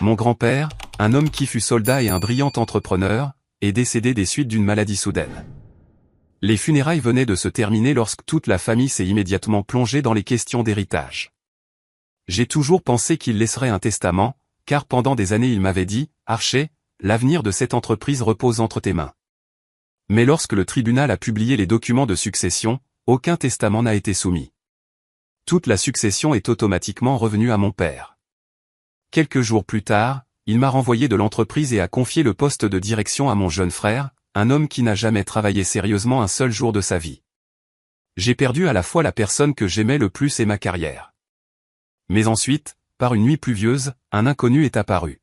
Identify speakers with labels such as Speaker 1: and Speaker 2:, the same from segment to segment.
Speaker 1: Mon grand-père, un homme qui fut soldat et un brillant entrepreneur, est décédé des suites d'une maladie soudaine. Les funérailles venaient de se terminer lorsque toute la famille s'est immédiatement plongée dans les questions d'héritage. J'ai toujours pensé qu'il laisserait un testament, car pendant des années il m'avait dit, « Archer, l'avenir de cette entreprise repose entre tes mains. » Mais lorsque le tribunal a publié les documents de succession, aucun testament n'a été soumis. Toute la succession est automatiquement revenue à mon père. Quelques jours plus tard, il m'a renvoyé de l'entreprise et a confié le poste de direction à mon jeune frère, un homme qui n'a jamais travaillé sérieusement un seul jour de sa vie. J'ai perdu à la fois la personne que j'aimais le plus et ma carrière. Mais ensuite, par une nuit pluvieuse, un inconnu est apparu.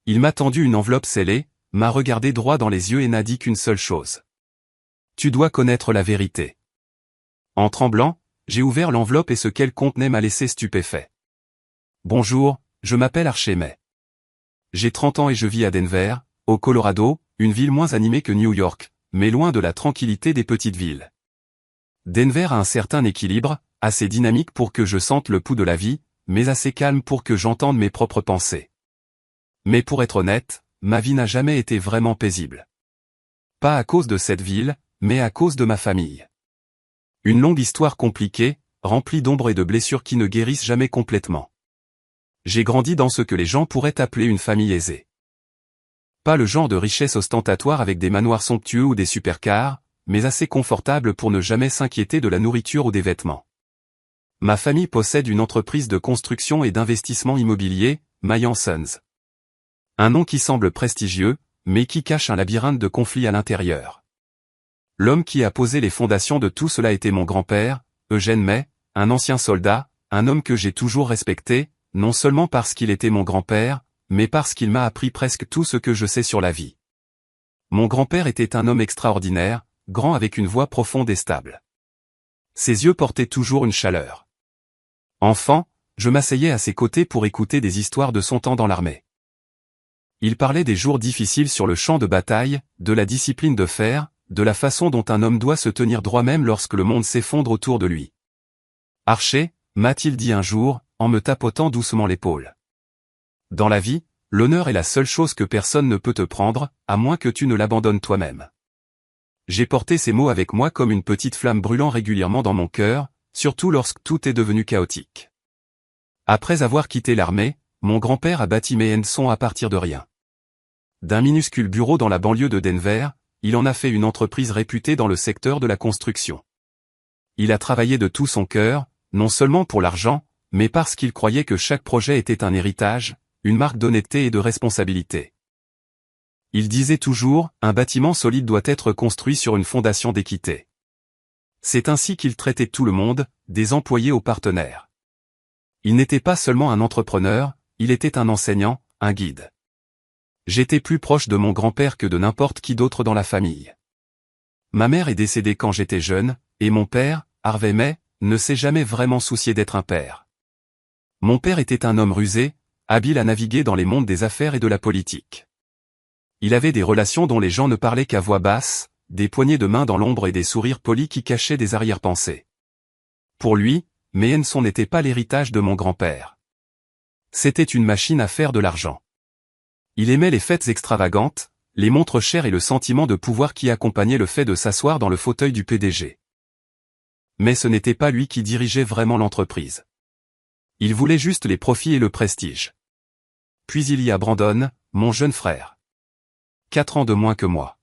Speaker 1: Il m'a tendu une enveloppe scellée, m'a regardé droit dans les yeux et n'a dit qu'une seule chose. « Tu dois connaître la vérité. » En tremblant, j'ai ouvert l'enveloppe et ce qu'elle contenait m'a laissé stupéfait. « Bonjour, je m'appelle Archer May. J'ai 30 ans et je vis à Denver, au Colorado, une ville moins animée que New York, mais loin de la tranquillité des petites villes. Denver a un certain équilibre, assez dynamique pour que je sente le pouls de la vie, mais assez calme pour que j'entende mes propres pensées. Mais pour être honnête, ma vie n'a jamais été vraiment paisible. Pas à cause de cette ville, mais à cause de ma famille. Une longue histoire compliquée, remplie d'ombres et de blessures qui ne guérissent jamais complètement. J'ai grandi dans ce que les gens pourraient appeler une famille aisée. Pas le genre de richesse ostentatoire avec des manoirs somptueux ou des supercars, mais assez confortable pour ne jamais s'inquiéter de la nourriture ou des vêtements. Ma famille possède une entreprise de construction et d'investissement immobilier, May & Sons. Un nom qui semble prestigieux, mais qui cache un labyrinthe de conflits à l'intérieur. L'homme qui a posé les fondations de tout cela était mon grand-père, Eugène May, un ancien soldat, un homme que j'ai toujours respecté, non seulement parce qu'il était mon grand-père, mais parce qu'il m'a appris presque tout ce que je sais sur la vie. Mon grand-père était un homme extraordinaire, grand avec une voix profonde et stable. Ses yeux portaient toujours une chaleur. Enfant, je m'asseyais à ses côtés pour écouter des histoires de son temps dans l'armée. Il parlait des jours difficiles sur le champ de bataille, de la discipline de fer, de la façon dont un homme doit se tenir droit même lorsque le monde s'effondre autour de lui. « Archer », m'a-t-il dit un jour, en me tapotant doucement l'épaule. Dans la vie, l'honneur est la seule chose que personne ne peut te prendre, à moins que tu ne l'abandonnes toi-même. J'ai porté ces mots avec moi comme une petite flamme brûlant régulièrement dans mon cœur, surtout lorsque tout est devenu chaotique. Après avoir quitté l'armée, mon grand-père a bâti May & Sons à partir de rien. D'un minuscule bureau dans la banlieue de Denver, il en a fait une entreprise réputée dans le secteur de la construction. Il a travaillé de tout son cœur, non seulement pour l'argent, mais parce qu'il croyait que chaque projet était un héritage, une marque d'honnêteté et de responsabilité. Il disait toujours, un bâtiment solide doit être construit sur une fondation d'équité. C'est ainsi qu'il traitait tout le monde, des employés aux partenaires. Il n'était pas seulement un entrepreneur, il était un enseignant, un guide. J'étais plus proche de mon grand-père que de n'importe qui d'autre dans la famille. Ma mère est décédée quand j'étais jeune, et mon père, Harvey May, ne s'est jamais vraiment soucié d'être un père. Mon père était un homme rusé, habile à naviguer dans les mondes des affaires et de la politique. Il avait des relations dont les gens ne parlaient qu'à voix basse, des poignées de main dans l'ombre et des sourires polis qui cachaient des arrière-pensées. Pour lui, May & Sons n'était pas l'héritage de mon grand-père. C'était une machine à faire de l'argent. Il aimait les fêtes extravagantes, les montres chères et le sentiment de pouvoir qui accompagnait le fait de s'asseoir dans le fauteuil du PDG. Mais ce n'était pas lui qui dirigeait vraiment l'entreprise. Il voulait juste les profits et le prestige. Puis il y a Brandon, mon jeune frère. 4 ans de moins que moi.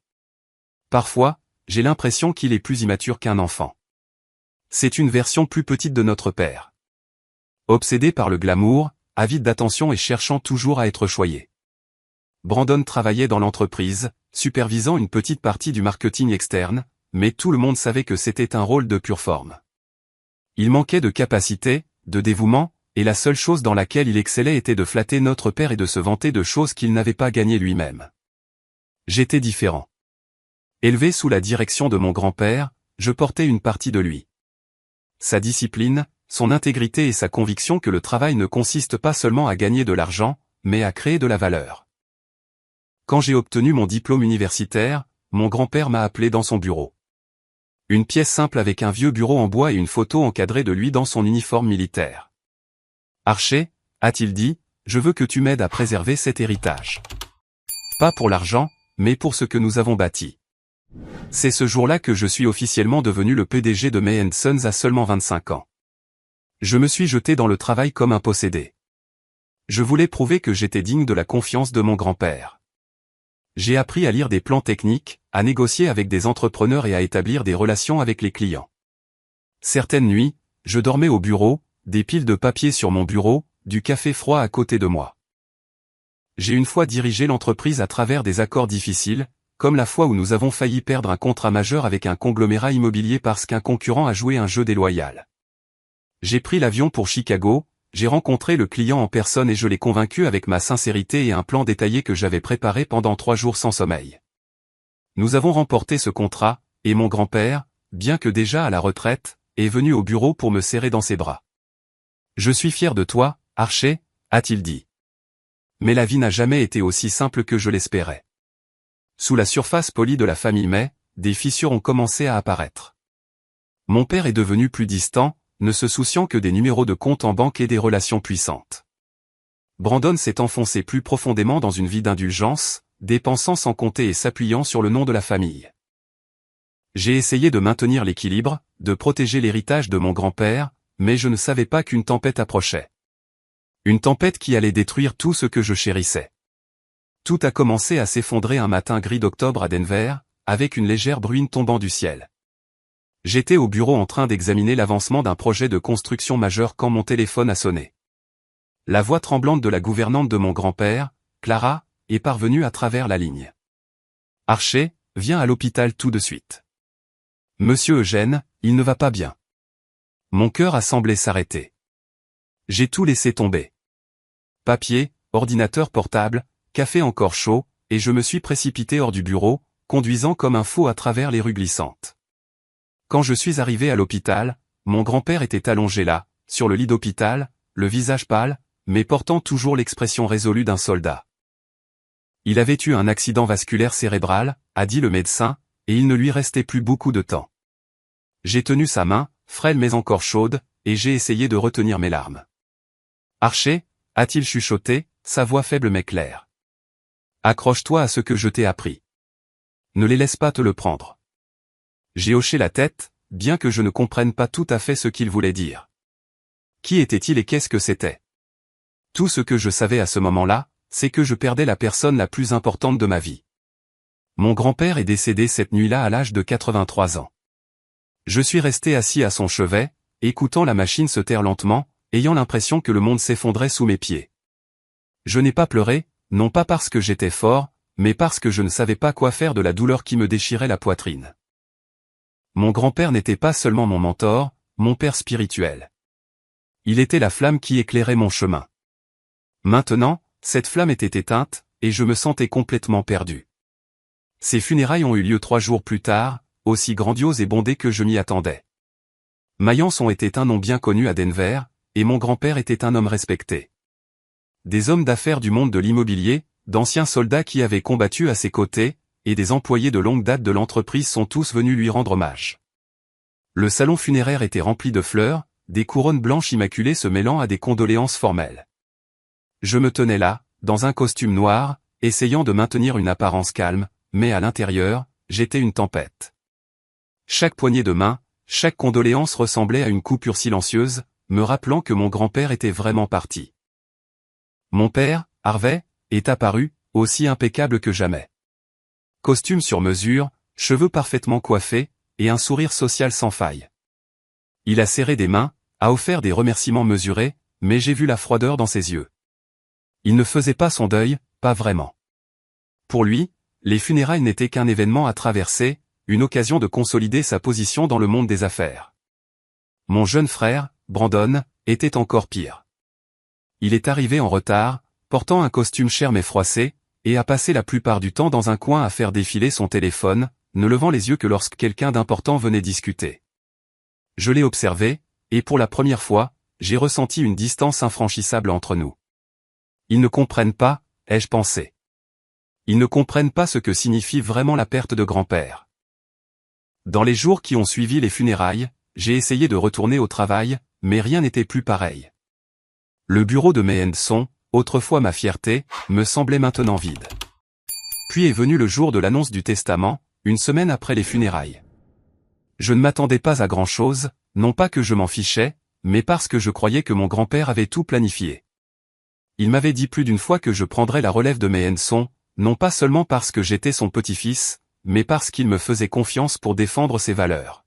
Speaker 1: Parfois, j'ai l'impression qu'il est plus immature qu'un enfant. C'est une version plus petite de notre père. Obsédé par le glamour, avide d'attention et cherchant toujours à être choyé. Brandon travaillait dans l'entreprise, supervisant une petite partie du marketing externe, mais tout le monde savait que c'était un rôle de pure forme. Il manquait de capacité, de dévouement, et la seule chose dans laquelle il excellait était de flatter notre père et de se vanter de choses qu'il n'avait pas gagnées lui-même. J'étais différent. Élevé sous la direction de mon grand-père, je portais une partie de lui. Sa discipline, son intégrité et sa conviction que le travail ne consiste pas seulement à gagner de l'argent, mais à créer de la valeur. Quand j'ai obtenu mon diplôme universitaire, mon grand-père m'a appelé dans son bureau. Une pièce simple avec un vieux bureau en bois et une photo encadrée de lui dans son uniforme militaire. « Archer », a-t-il dit, je veux que tu m'aides à préserver cet héritage. Pas pour l'argent, mais pour ce que nous avons bâti. C'est ce jour-là que je suis officiellement devenu le PDG de May & Sons à seulement 25 ans. Je me suis jeté dans le travail comme un possédé. Je voulais prouver que j'étais digne de la confiance de mon grand-père. J'ai appris à lire des plans techniques, à négocier avec des entrepreneurs et à établir des relations avec les clients. Certaines nuits, je dormais au bureau, des piles de papier sur mon bureau, du café froid à côté de moi. J'ai une fois dirigé l'entreprise à travers des accords difficiles, comme la fois où nous avons failli perdre un contrat majeur avec un conglomérat immobilier parce qu'un concurrent a joué un jeu déloyal. J'ai pris l'avion pour Chicago, j'ai rencontré le client en personne et je l'ai convaincu avec ma sincérité et un plan détaillé que j'avais préparé pendant 3 jours sans sommeil. Nous avons remporté ce contrat, et mon grand-père, bien que déjà à la retraite, est venu au bureau pour me serrer dans ses bras. « Je suis fier de toi, Archer », a-t-il dit. Mais la vie n'a jamais été aussi simple que je l'espérais. Sous la surface polie de la famille May, des fissures ont commencé à apparaître. Mon père est devenu plus distant, ne se souciant que des numéros de compte en banque et des relations puissantes. Brandon s'est enfoncé plus profondément dans une vie d'indulgence, dépensant sans compter et s'appuyant sur le nom de la famille. J'ai essayé de maintenir l'équilibre, de protéger l'héritage de mon grand-père, mais je ne savais pas qu'une tempête approchait. Une tempête qui allait détruire tout ce que je chérissais. Tout a commencé à s'effondrer un matin gris d'octobre à Denver, avec une légère bruine tombant du ciel. J'étais au bureau en train d'examiner l'avancement d'un projet de construction majeur quand mon téléphone a sonné. La voix tremblante de la gouvernante de mon grand-père, Clara, est parvenue à travers la ligne. « Archer, viens à l'hôpital tout de suite. Monsieur Eugène, il ne va pas bien. » Mon cœur a semblé s'arrêter. J'ai tout laissé tomber. Papier, ordinateur portable, café encore chaud, et je me suis précipité hors du bureau, conduisant comme un fou à travers les rues glissantes. Quand je suis arrivé à l'hôpital, mon grand-père était allongé là, sur le lit d'hôpital, le visage pâle, mais portant toujours l'expression résolue d'un soldat. Il avait eu un accident vasculaire cérébral, a dit le médecin, et il ne lui restait plus beaucoup de temps. J'ai tenu sa main, frêle mais encore chaude, et j'ai essayé de retenir mes larmes. « Archer » a-t-il chuchoté, sa voix faible mais claire. « Accroche-toi à ce que je t'ai appris. Ne les laisse pas te le prendre. » J'ai hoché la tête, bien que je ne comprenne pas tout à fait ce qu'il voulait dire. Qui était-il et qu'est-ce que c'était? Tout ce que je savais à ce moment-là, c'est que je perdais la personne la plus importante de ma vie. Mon grand-père est décédé cette nuit-là à l'âge de 83 ans. Je suis resté assis à son chevet, écoutant la machine se taire lentement, ayant l'impression que le monde s'effondrait sous mes pieds. Je n'ai pas pleuré, non pas parce que j'étais fort, mais parce que je ne savais pas quoi faire de la douleur qui me déchirait la poitrine. Mon grand-père n'était pas seulement mon mentor, mon père spirituel. Il était la flamme qui éclairait mon chemin. Maintenant, cette flamme était éteinte, et je me sentais complètement perdu. Ces funérailles ont eu lieu 3 jours plus tard, aussi grandioses et bondées que je m'y attendais. Mayence était un nom bien connu à Denver, et mon grand-père était un homme respecté. Des hommes d'affaires du monde de l'immobilier, d'anciens soldats qui avaient combattu à ses côtés, et des employés de longue date de l'entreprise sont tous venus lui rendre hommage. Le salon funéraire était rempli de fleurs, des couronnes blanches immaculées se mêlant à des condoléances formelles. Je me tenais là, dans un costume noir, essayant de maintenir une apparence calme, mais à l'intérieur, j'étais une tempête. Chaque poignée de main, chaque condoléance ressemblait à une coupure silencieuse, me rappelant que mon grand-père était vraiment parti. Mon père, Harvey, est apparu, aussi impeccable que jamais. Costume sur mesure, cheveux parfaitement coiffés, et un sourire social sans faille. Il a serré des mains, a offert des remerciements mesurés, mais j'ai vu la froideur dans ses yeux. Il ne faisait pas son deuil, pas vraiment. Pour lui, les funérailles n'étaient qu'un événement à traverser, une occasion de consolider sa position dans le monde des affaires. Mon jeune frère, Brandon, était encore pire. Il est arrivé en retard, portant un costume cher mais froissé, et a passé la plupart du temps dans un coin à faire défiler son téléphone, ne levant les yeux que lorsque quelqu'un d'important venait discuter. Je l'ai observé, et pour la première fois, j'ai ressenti une distance infranchissable entre nous. Ils ne comprennent pas, ai-je pensé. Ils ne comprennent pas ce que signifie vraiment la perte de grand-père. Dans les jours qui ont suivi les funérailles, j'ai essayé de retourner au travail, mais rien n'était plus pareil. Le bureau de May & Sons, autrefois ma fierté, me semblait maintenant vide. Puis est venu le jour de l'annonce du testament, une semaine après les funérailles. Je ne m'attendais pas à grand-chose, non pas que je m'en fichais, mais parce que je croyais que mon grand-père avait tout planifié. Il m'avait dit plus d'une fois que je prendrais la relève de mes Henson, non pas seulement parce que j'étais son petit-fils, mais parce qu'il me faisait confiance pour défendre ses valeurs.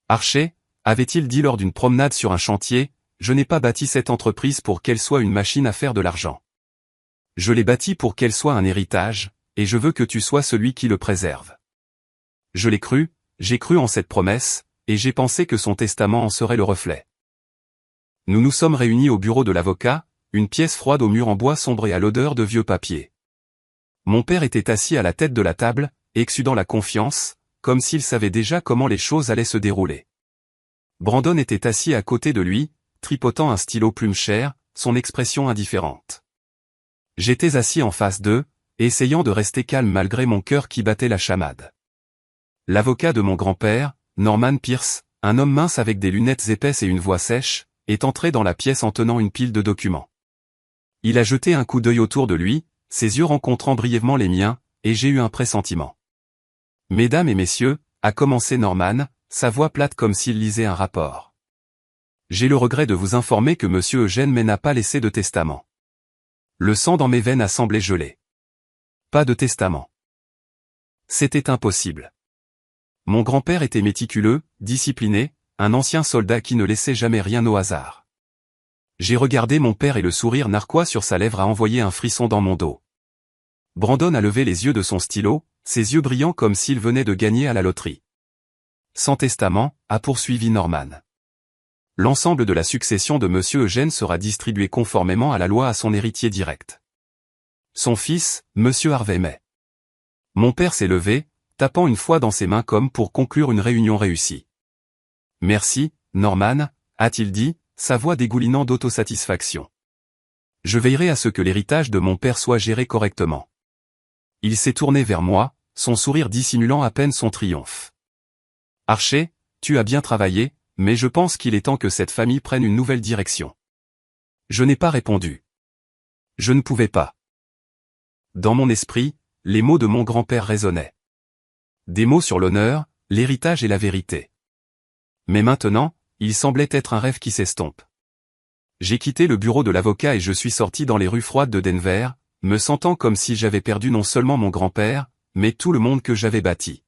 Speaker 1: Archer, avait-il dit lors d'une promenade sur un chantier, je n'ai pas bâti cette entreprise pour qu'elle soit une machine à faire de l'argent. Je l'ai bâtie pour qu'elle soit un héritage, et je veux que tu sois celui qui le préserve. Je l'ai cru, j'ai cru en cette promesse, et j'ai pensé que son testament en serait le reflet. Nous nous sommes réunis au bureau de l'avocat, une pièce froide aux murs en bois sombre et à l'odeur de vieux papier. Mon père était assis à la tête de la table, exudant la confiance, comme s'il savait déjà comment les choses allaient se dérouler. Brandon était assis à côté de lui, tripotant un stylo plume chère, son expression indifférente. J'étais assis en face d'eux, essayant de rester calme malgré mon cœur qui battait la chamade. L'avocat de mon grand-père, Norman Pierce, un homme mince avec des lunettes épaisses et une voix sèche, est entré dans la pièce en tenant une pile de documents. Il a jeté un coup d'œil autour de lui, ses yeux rencontrant brièvement les miens, et j'ai eu un pressentiment. « Mesdames et messieurs », a commencé Norman, sa voix plate comme s'il lisait un rapport. « J'ai le regret de vous informer que monsieur Eugène May n'a pas laissé de testament. » Le sang dans mes veines a semblé gelé. Pas de testament. C'était impossible. Mon grand-père était méticuleux, discipliné, un ancien soldat qui ne laissait jamais rien au hasard. J'ai regardé mon père et le sourire narquois sur sa lèvre a envoyé un frisson dans mon dos. Brandon a levé les yeux de son stylo, ses yeux brillants comme s'il venait de gagner à la loterie. Sans testament, a poursuivi Norman. L'ensemble de la succession de monsieur Eugène sera distribué conformément à la loi à son héritier direct. Son fils, monsieur Harvey May. Mon père s'est levé, tapant une fois dans ses mains comme pour conclure une réunion réussie. Merci, Norman, a-t-il dit, sa voix dégoulinant d'autosatisfaction. Je veillerai à ce que l'héritage de mon père soit géré correctement. Il s'est tourné vers moi, son sourire dissimulant à peine son triomphe. Archer, tu as bien travaillé, mais je pense qu'il est temps que cette famille prenne une nouvelle direction. Je n'ai pas répondu. Je ne pouvais pas. Dans mon esprit, les mots de mon grand-père résonnaient. Des mots sur l'honneur, l'héritage et la vérité. Mais maintenant, il semblait être un rêve qui s'estompe. J'ai quitté le bureau de l'avocat et je suis sorti dans les rues froides de Denver, me sentant comme si j'avais perdu non seulement mon grand-père, mais tout le monde que j'avais bâti.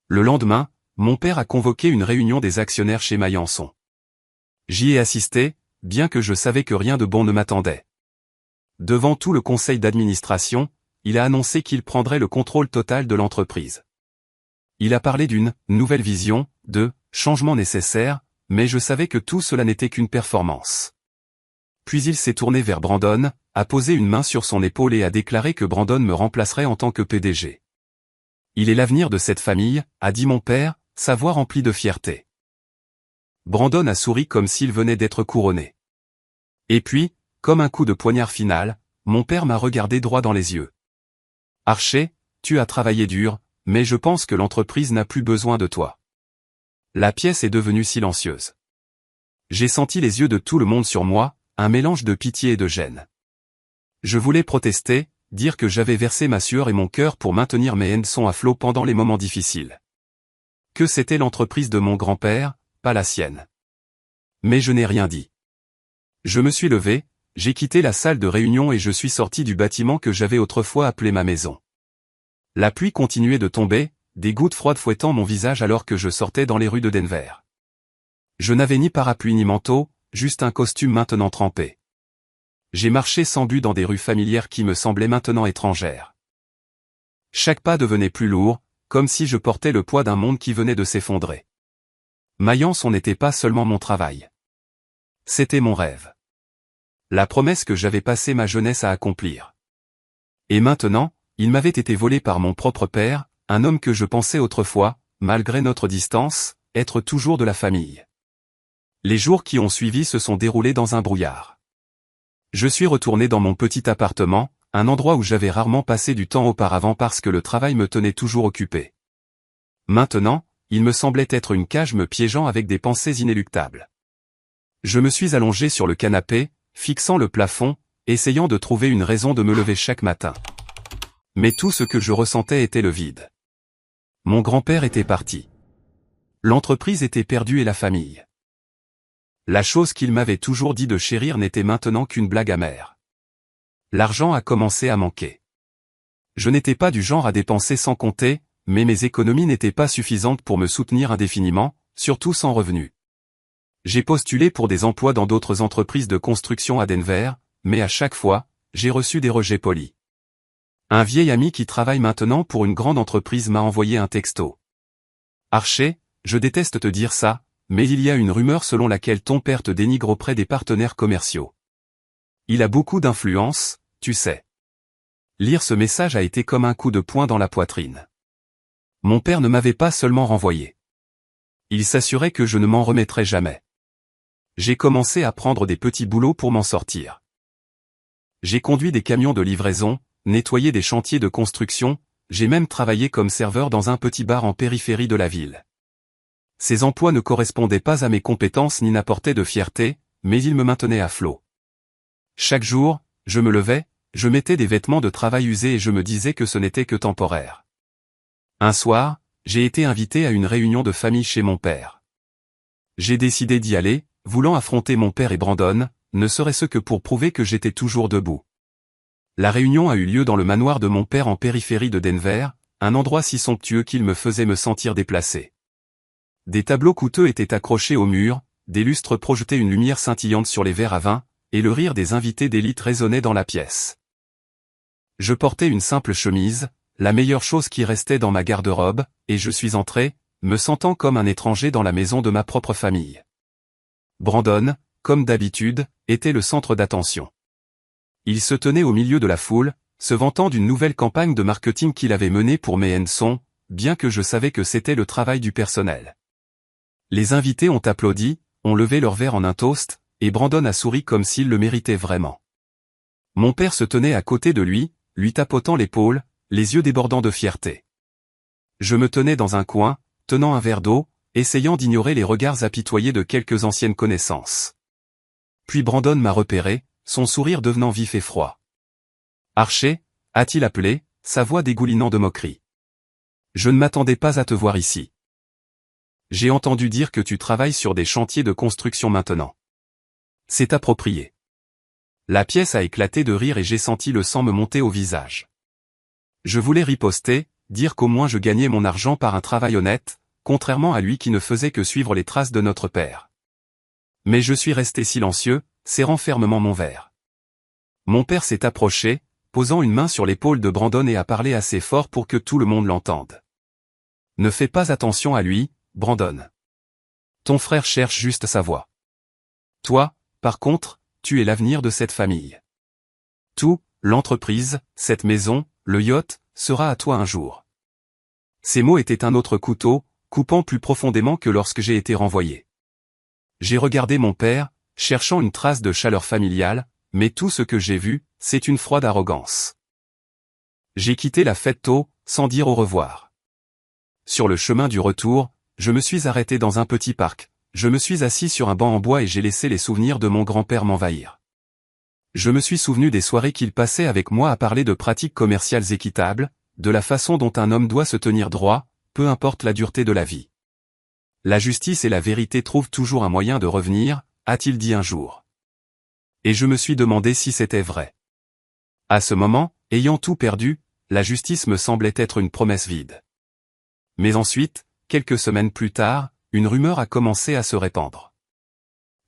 Speaker 1: Le lendemain, mon père a convoqué une réunion des actionnaires chez Maillançon. J'y ai assisté, bien que je savais que rien de bon ne m'attendait. Devant tout le conseil d'administration, il a annoncé qu'il prendrait le contrôle total de l'entreprise. Il a parlé d'une « nouvelle vision », de « changement nécessaire », mais je savais que tout cela n'était qu'une performance. Puis il s'est tourné vers Brandon, a posé une main sur son épaule et a déclaré que Brandon me remplacerait en tant que PDG. Il est l'avenir de cette famille, a dit mon père, sa voix remplie de fierté. Brandon a souri comme s'il venait d'être couronné. Et puis, comme un coup de poignard final, mon père m'a regardé droit dans les yeux. Archer, tu as travaillé dur, mais je pense que l'entreprise n'a plus besoin de toi. La pièce est devenue silencieuse. J'ai senti les yeux de tout le monde sur moi, un mélange de pitié et de gêne. Je voulais protester, dire que j'avais versé ma sueur et mon cœur pour maintenir mes Henson à flot pendant les moments difficiles. Que c'était l'entreprise de mon grand-père, pas la sienne. Mais je n'ai rien dit. Je me suis levé, j'ai quitté la salle de réunion et je suis sorti du bâtiment que j'avais autrefois appelé ma maison. La pluie continuait de tomber, des gouttes froides fouettant mon visage alors que je sortais dans les rues de Denver. Je n'avais ni parapluie ni manteau, juste un costume maintenant trempé. J'ai marché sans but dans des rues familières qui me semblaient maintenant étrangères. Chaque pas devenait plus lourd, comme si je portais le poids d'un monde qui venait de s'effondrer. Maillançon n'était pas seulement mon travail. C'était mon rêve. La promesse que j'avais passé ma jeunesse à accomplir. Et maintenant, il m'avait été volé par mon propre père, un homme que je pensais autrefois, malgré notre distance, être toujours de la famille. Les jours qui ont suivi se sont déroulés dans un brouillard. Je suis retourné dans mon petit appartement, un endroit où j'avais rarement passé du temps auparavant parce que le travail me tenait toujours occupé. Maintenant, il me semblait être une cage me piégeant avec des pensées inéluctables. Je me suis allongé sur le canapé, fixant le plafond, essayant de trouver une raison de me lever chaque matin. Mais tout ce que je ressentais était le vide. Mon grand-père était parti. L'entreprise était perdue et la famille. La chose qu'il m'avait toujours dit de chérir n'était maintenant qu'une blague amère. L'argent a commencé à manquer. Je n'étais pas du genre à dépenser sans compter, mais mes économies n'étaient pas suffisantes pour me soutenir indéfiniment, surtout sans revenu. J'ai postulé pour des emplois dans d'autres entreprises de construction à Denver, mais à chaque fois, j'ai reçu des rejets polis. Un vieil ami qui travaille maintenant pour une grande entreprise m'a envoyé un texto. Archer, je déteste te dire ça, mais il y a une rumeur selon laquelle ton père te dénigre auprès des partenaires commerciaux. Il a beaucoup d'influence, tu sais. Lire ce message a été comme un coup de poing dans la poitrine. Mon père ne m'avait pas seulement renvoyé. Il s'assurait que je ne m'en remettrais jamais. J'ai commencé à prendre des petits boulots pour m'en sortir. J'ai conduit des camions de livraison, nettoyé des chantiers de construction, j'ai même travaillé comme serveur dans un petit bar en périphérie de la ville. Ces emplois ne correspondaient pas à mes compétences ni n'apportaient de fierté, mais ils me maintenaient à flot. Chaque jour, je me levais, je mettais des vêtements de travail usés et je me disais que ce n'était que temporaire. Un soir, j'ai été invité à une réunion de famille chez mon père. J'ai décidé d'y aller, voulant affronter mon père et Brandon, ne serait-ce que pour prouver que j'étais toujours debout. La réunion a eu lieu dans le manoir de mon père en périphérie de Denver, un endroit si somptueux qu'il me faisait me sentir déplacé. Des tableaux coûteux étaient accrochés au mur, des lustres projetaient une lumière scintillante sur les verres à vin, et le rire des invités d'élite résonnait dans la pièce. Je portais une simple chemise, la meilleure chose qui restait dans ma garde-robe, et je suis entré, me sentant comme un étranger dans la maison de ma propre famille. Brandon, comme d'habitude, était le centre d'attention. Il se tenait au milieu de la foule, se vantant d'une nouvelle campagne de marketing qu'il avait menée pour Son, bien que je savais que c'était le travail du personnel. Les invités ont applaudi, ont levé leur verre en un toast, et Brandon a souri comme s'il le méritait vraiment. Mon père se tenait à côté de lui tapotant l'épaule, les yeux débordant de fierté. Je me tenais dans un coin, tenant un verre d'eau, essayant d'ignorer les regards apitoyés de quelques anciennes connaissances. Puis Brandon m'a repéré, son sourire devenant vif et froid. « Archer » a-t-il appelé, sa voix dégoulinant de moquerie. « Je ne m'attendais pas à te voir ici. J'ai entendu dire que tu travailles sur des chantiers de construction maintenant. C'est approprié. » La pièce a éclaté de rire et j'ai senti le sang me monter au visage. Je voulais riposter, dire qu'au moins je gagnais mon argent par un travail honnête, contrairement à lui qui ne faisait que suivre les traces de notre père. Mais je suis resté silencieux, serrant fermement mon verre. Mon père s'est approché, posant une main sur l'épaule de Brandon et a parlé assez fort pour que tout le monde l'entende. « Ne fais pas attention à lui, Brandon. Ton frère cherche juste sa voie. Toi, par contre, tu es l'avenir de cette famille. Tout, l'entreprise, cette maison, le yacht, sera à toi un jour. » Ces mots étaient un autre couteau, coupant plus profondément que lorsque j'ai été renvoyé. J'ai regardé mon père, cherchant une trace de chaleur familiale, mais tout ce que j'ai vu, c'est une froide arrogance. J'ai quitté la fête tôt, sans dire au revoir. Sur le chemin du retour, je me suis arrêté dans un petit parc, je me suis assis sur un banc en bois et j'ai laissé les souvenirs de mon grand-père m'envahir. Je me suis souvenu des soirées qu'il passait avec moi à parler de pratiques commerciales équitables, de la façon dont un homme doit se tenir droit, peu importe la dureté de la vie. La justice et la vérité trouvent toujours un moyen de revenir, a-t-il dit un jour. Et je me suis demandé si c'était vrai. À ce moment, ayant tout perdu, la justice me semblait être une promesse vide. Mais ensuite, quelques semaines plus tard, une rumeur a commencé à se répandre.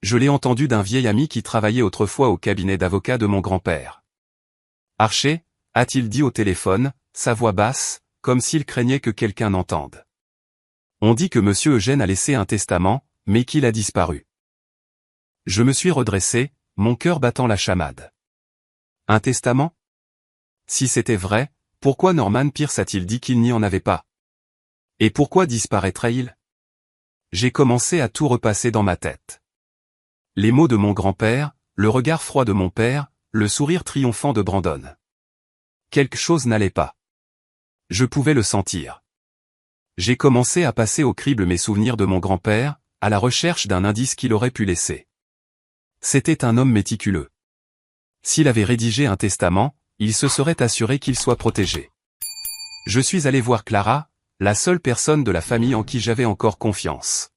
Speaker 1: Je l'ai entendue d'un vieil ami qui travaillait autrefois au cabinet d'avocat de mon grand-père. « Archer » a-t-il dit au téléphone, sa voix basse, comme s'il craignait que quelqu'un n'entende. On dit que M. Eugène a laissé un testament, mais qu'il a disparu. Je me suis redressé, mon cœur battant la chamade. Un testament? Si c'était vrai, pourquoi Norman Pierce a-t-il dit qu'il n'y en avait pas? Et pourquoi disparaîtrait-il? J'ai commencé à tout repasser dans ma tête. Les mots de mon grand-père, le regard froid de mon père, le sourire triomphant de Brandon. Quelque chose n'allait pas. Je pouvais le sentir. J'ai commencé à passer au crible mes souvenirs de mon grand-père, à la recherche d'un indice qu'il aurait pu laisser. C'était un homme méticuleux. S'il avait rédigé un testament, il se serait assuré qu'il soit protégé. Je suis allé voir Clara, la seule personne de la famille en qui j'avais encore confiance.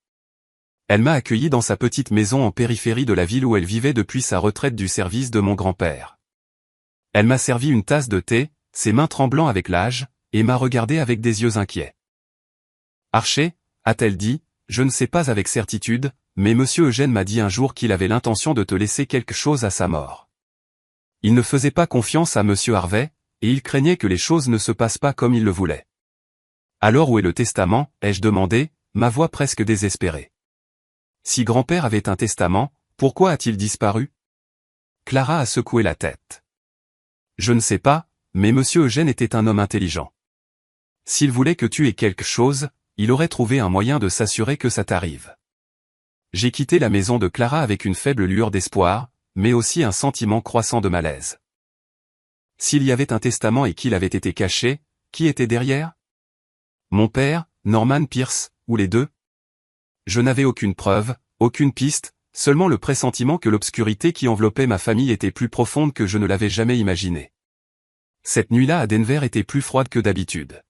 Speaker 1: Elle m'a accueilli dans sa petite maison en périphérie de la ville où elle vivait depuis sa retraite du service de mon grand-père. Elle m'a servi une tasse de thé, ses mains tremblant avec l'âge, et m'a regardé avec des yeux inquiets. « Archer, a-t-elle dit, je ne sais pas avec certitude, mais monsieur Eugène m'a dit un jour qu'il avait l'intention de te laisser quelque chose à sa mort. Il ne faisait pas confiance à monsieur Harvey, et il craignait que les choses ne se passent pas comme il le voulait. Alors où est le testament, ai-je demandé, ma voix presque désespérée. Si grand-père avait un testament, pourquoi a-t-il disparu? Clara a secoué la tête. Je ne sais pas, mais monsieur Eugène était un homme intelligent. S'il voulait que tu aies quelque chose, il aurait trouvé un moyen de s'assurer que ça t'arrive. J'ai quitté la maison de Clara avec une faible lueur d'espoir, mais aussi un sentiment croissant de malaise. S'il y avait un testament et qu'il avait été caché, qui était derrière? Mon père, Norman Pierce, ou les deux? Je n'avais aucune preuve, aucune piste, seulement le pressentiment que l'obscurité qui enveloppait ma famille était plus profonde que je ne l'avais jamais imaginé. Cette nuit-là à Denver était plus froide que d'habitude.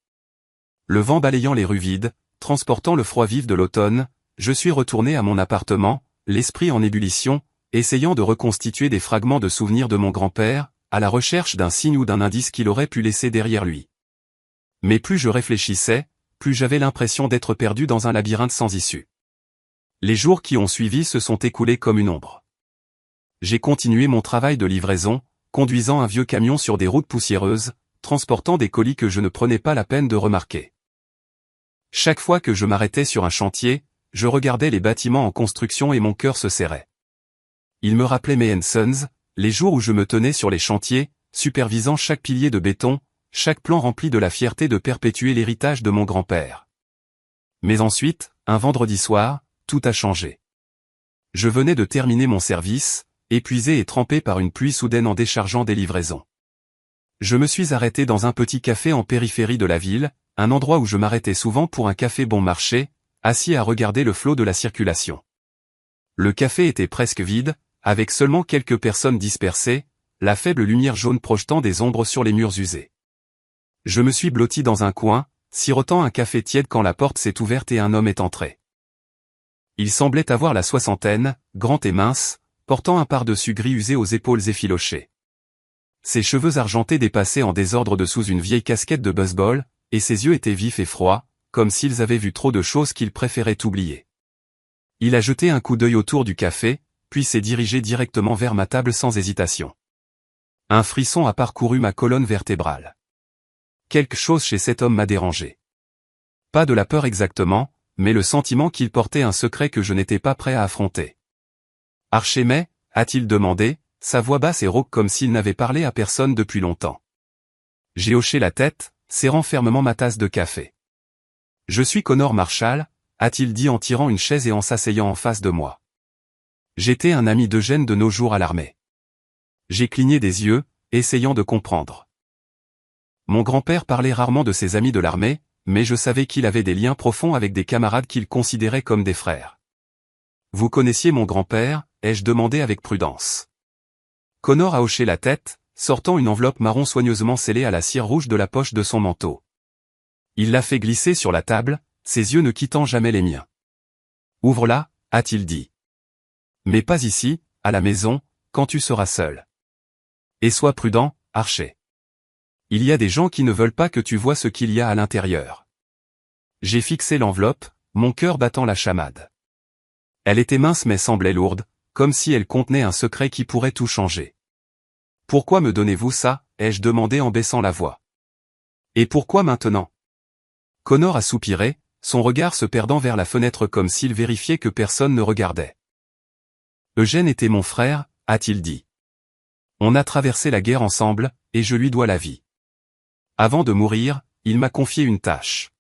Speaker 1: Le vent balayant les rues vides, transportant le froid vif de l'automne, je suis retourné à mon appartement, l'esprit en ébullition, essayant de reconstituer des fragments de souvenirs de mon grand-père, à la recherche d'un signe ou d'un indice qu'il aurait pu laisser derrière lui. Mais plus je réfléchissais, plus j'avais l'impression d'être perdu dans un labyrinthe sans issue. Les jours qui ont suivi se sont écoulés comme une ombre. J'ai continué mon travail de livraison, conduisant un vieux camion sur des routes poussiéreuses, transportant des colis que je ne prenais pas la peine de remarquer. Chaque fois que je m'arrêtais sur un chantier, je regardais les bâtiments en construction et mon cœur se serrait. Il me rappelait mes Sons, les jours où je me tenais sur les chantiers, supervisant chaque pilier de béton, chaque plan rempli de la fierté de perpétuer l'héritage de mon grand-père. Mais ensuite, un vendredi soir, tout a changé. Je venais de terminer mon service, épuisé et trempé par une pluie soudaine en déchargeant des livraisons. Je me suis arrêté dans un petit café en périphérie de la ville, un endroit où je m'arrêtais souvent pour un café bon marché, assis à regarder le flot de la circulation. Le café était presque vide, avec seulement quelques personnes dispersées, la faible lumière jaune projetant des ombres sur les murs usés. Je me suis blotti dans un coin, sirotant un café tiède quand la porte s'est ouverte et un homme est entré. Il semblait avoir la soixantaine, grand et mince, portant un pardessus gris usé aux épaules effilochées. Ses cheveux argentés dépassaient en désordre de sous une vieille casquette de baseball, et ses yeux étaient vifs et froids, comme s'ils avaient vu trop de choses qu'il préférait oublier. Il a jeté un coup d'œil autour du café, puis s'est dirigé directement vers ma table sans hésitation. Un frisson a parcouru ma colonne vertébrale. Quelque chose chez cet homme m'a dérangé. Pas de la peur exactement, mais le sentiment qu'il portait un secret que je n'étais pas prêt à affronter. « Archer mais » a-t-il demandé, sa voix basse et rauque comme s'il n'avait parlé à personne depuis longtemps. J'ai hoché la tête, serrant fermement ma tasse de café. « Je suis Connor Marshall » a-t-il dit en tirant une chaise et en s'asseyant en face de moi. J'étais un ami d'Eugène de nos jours à l'armée. J'ai cligné des yeux, essayant de comprendre. Mon grand-père parlait rarement de ses amis de l'armée, mais je savais qu'il avait des liens profonds avec des camarades qu'il considérait comme des frères. « Vous connaissiez mon grand-père » ai-je demandé avec prudence. Connor a hoché la tête, sortant une enveloppe marron soigneusement scellée à la cire rouge de la poche de son manteau. Il l'a fait glisser sur la table, ses yeux ne quittant jamais les miens. « Ouvre-la » a-t-il dit. « Mais pas ici, à la maison, quand tu seras seul. Et sois prudent, Archer. Il y a des gens qui ne veulent pas que tu vois ce qu'il y a à l'intérieur. » J'ai fixé l'enveloppe, mon cœur battant la chamade. Elle était mince mais semblait lourde, comme si elle contenait un secret qui pourrait tout changer. « Pourquoi me donnez-vous ça » ai-je demandé en baissant la voix. « Et pourquoi maintenant » Connor a soupiré, son regard se perdant vers la fenêtre comme s'il vérifiait que personne ne regardait. « Eugène était mon frère » a-t-il dit. « On a traversé la guerre ensemble, et je lui dois la vie. Avant de mourir, il m'a confié une tâche.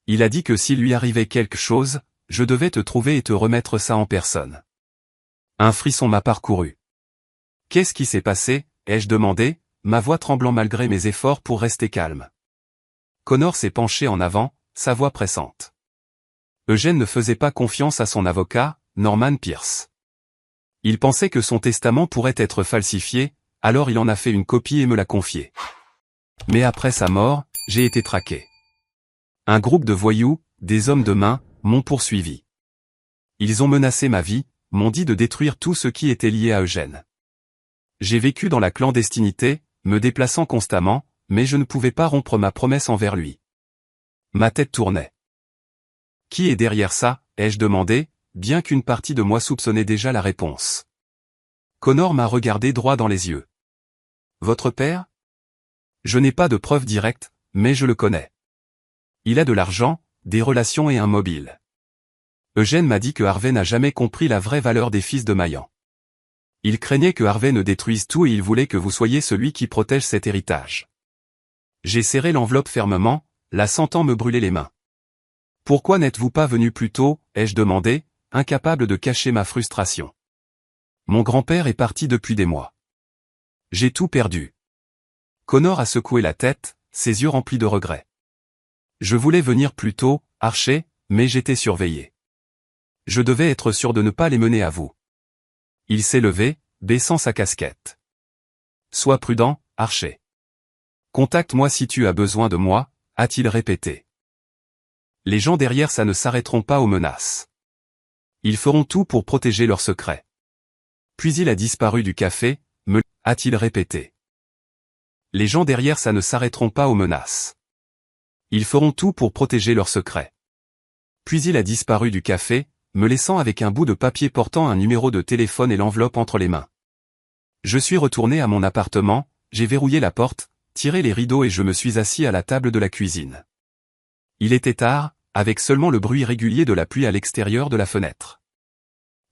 Speaker 1: Il a dit que s'il lui arrivait quelque chose, je devais te trouver et te remettre ça en personne. » Un frisson m'a parcouru. « Qu'est-ce qui s'est passé » ai-je demandé, ma voix tremblant malgré mes efforts pour rester calme. Connor s'est penché en avant, sa voix pressante. Eugène ne faisait pas confiance à son avocat, Norman Pierce. Il pensait que son testament pourrait être falsifié, alors il en a fait une copie et me l'a confiée. Mais après sa mort, j'ai été traqué. Un groupe de voyous, des hommes de main, m'ont poursuivi. Ils ont menacé ma vie, m'ont dit de détruire tout ce qui était lié à Eugène. J'ai vécu dans la clandestinité, me déplaçant constamment, mais je ne pouvais pas rompre ma promesse envers lui. Ma tête tournait. Qui est derrière ça, ai-je demandé, bien qu'une partie de moi soupçonnait déjà la réponse. Connor m'a regardé droit dans les yeux. Votre père? Je n'ai pas de preuves directes, mais je le connais. Il a de l'argent, des relations et un mobile. Eugène m'a dit que Harvey n'a jamais compris la vraie valeur des fils de Mayan. Il craignait que Harvey ne détruise tout et il voulait que vous soyez celui qui protège cet héritage. J'ai serré l'enveloppe fermement, la sentant me brûler les mains. Pourquoi n'êtes-vous pas venu plus tôt, ai-je demandé, incapable de cacher ma frustration. Mon grand-père est parti depuis des mois. J'ai tout perdu. Connor a secoué la tête, ses yeux remplis de regrets. Je voulais venir plus tôt, Archer, mais j'étais surveillé. Je devais être sûr de ne pas les mener à vous. Il s'est levé, baissant sa casquette. Sois prudent, Archer. Contacte-moi si tu as besoin de moi, a-t-il répété. Les gens derrière ça ne s'arrêteront pas aux menaces. Ils feront tout pour protéger leurs secrets. Puis il a disparu du café, a-t-il répété. Les gens derrière ça ne s'arrêteront pas aux menaces. Ils feront tout pour protéger leurs secrets. Puis il a disparu du café, me laissant avec un bout de papier portant un numéro de téléphone et l'enveloppe entre les mains. Je suis retourné à mon appartement, j'ai verrouillé la porte, tiré les rideaux et je me suis assis à la table de la cuisine. Il était tard, avec seulement le bruit régulier de la pluie à l'extérieur de la fenêtre.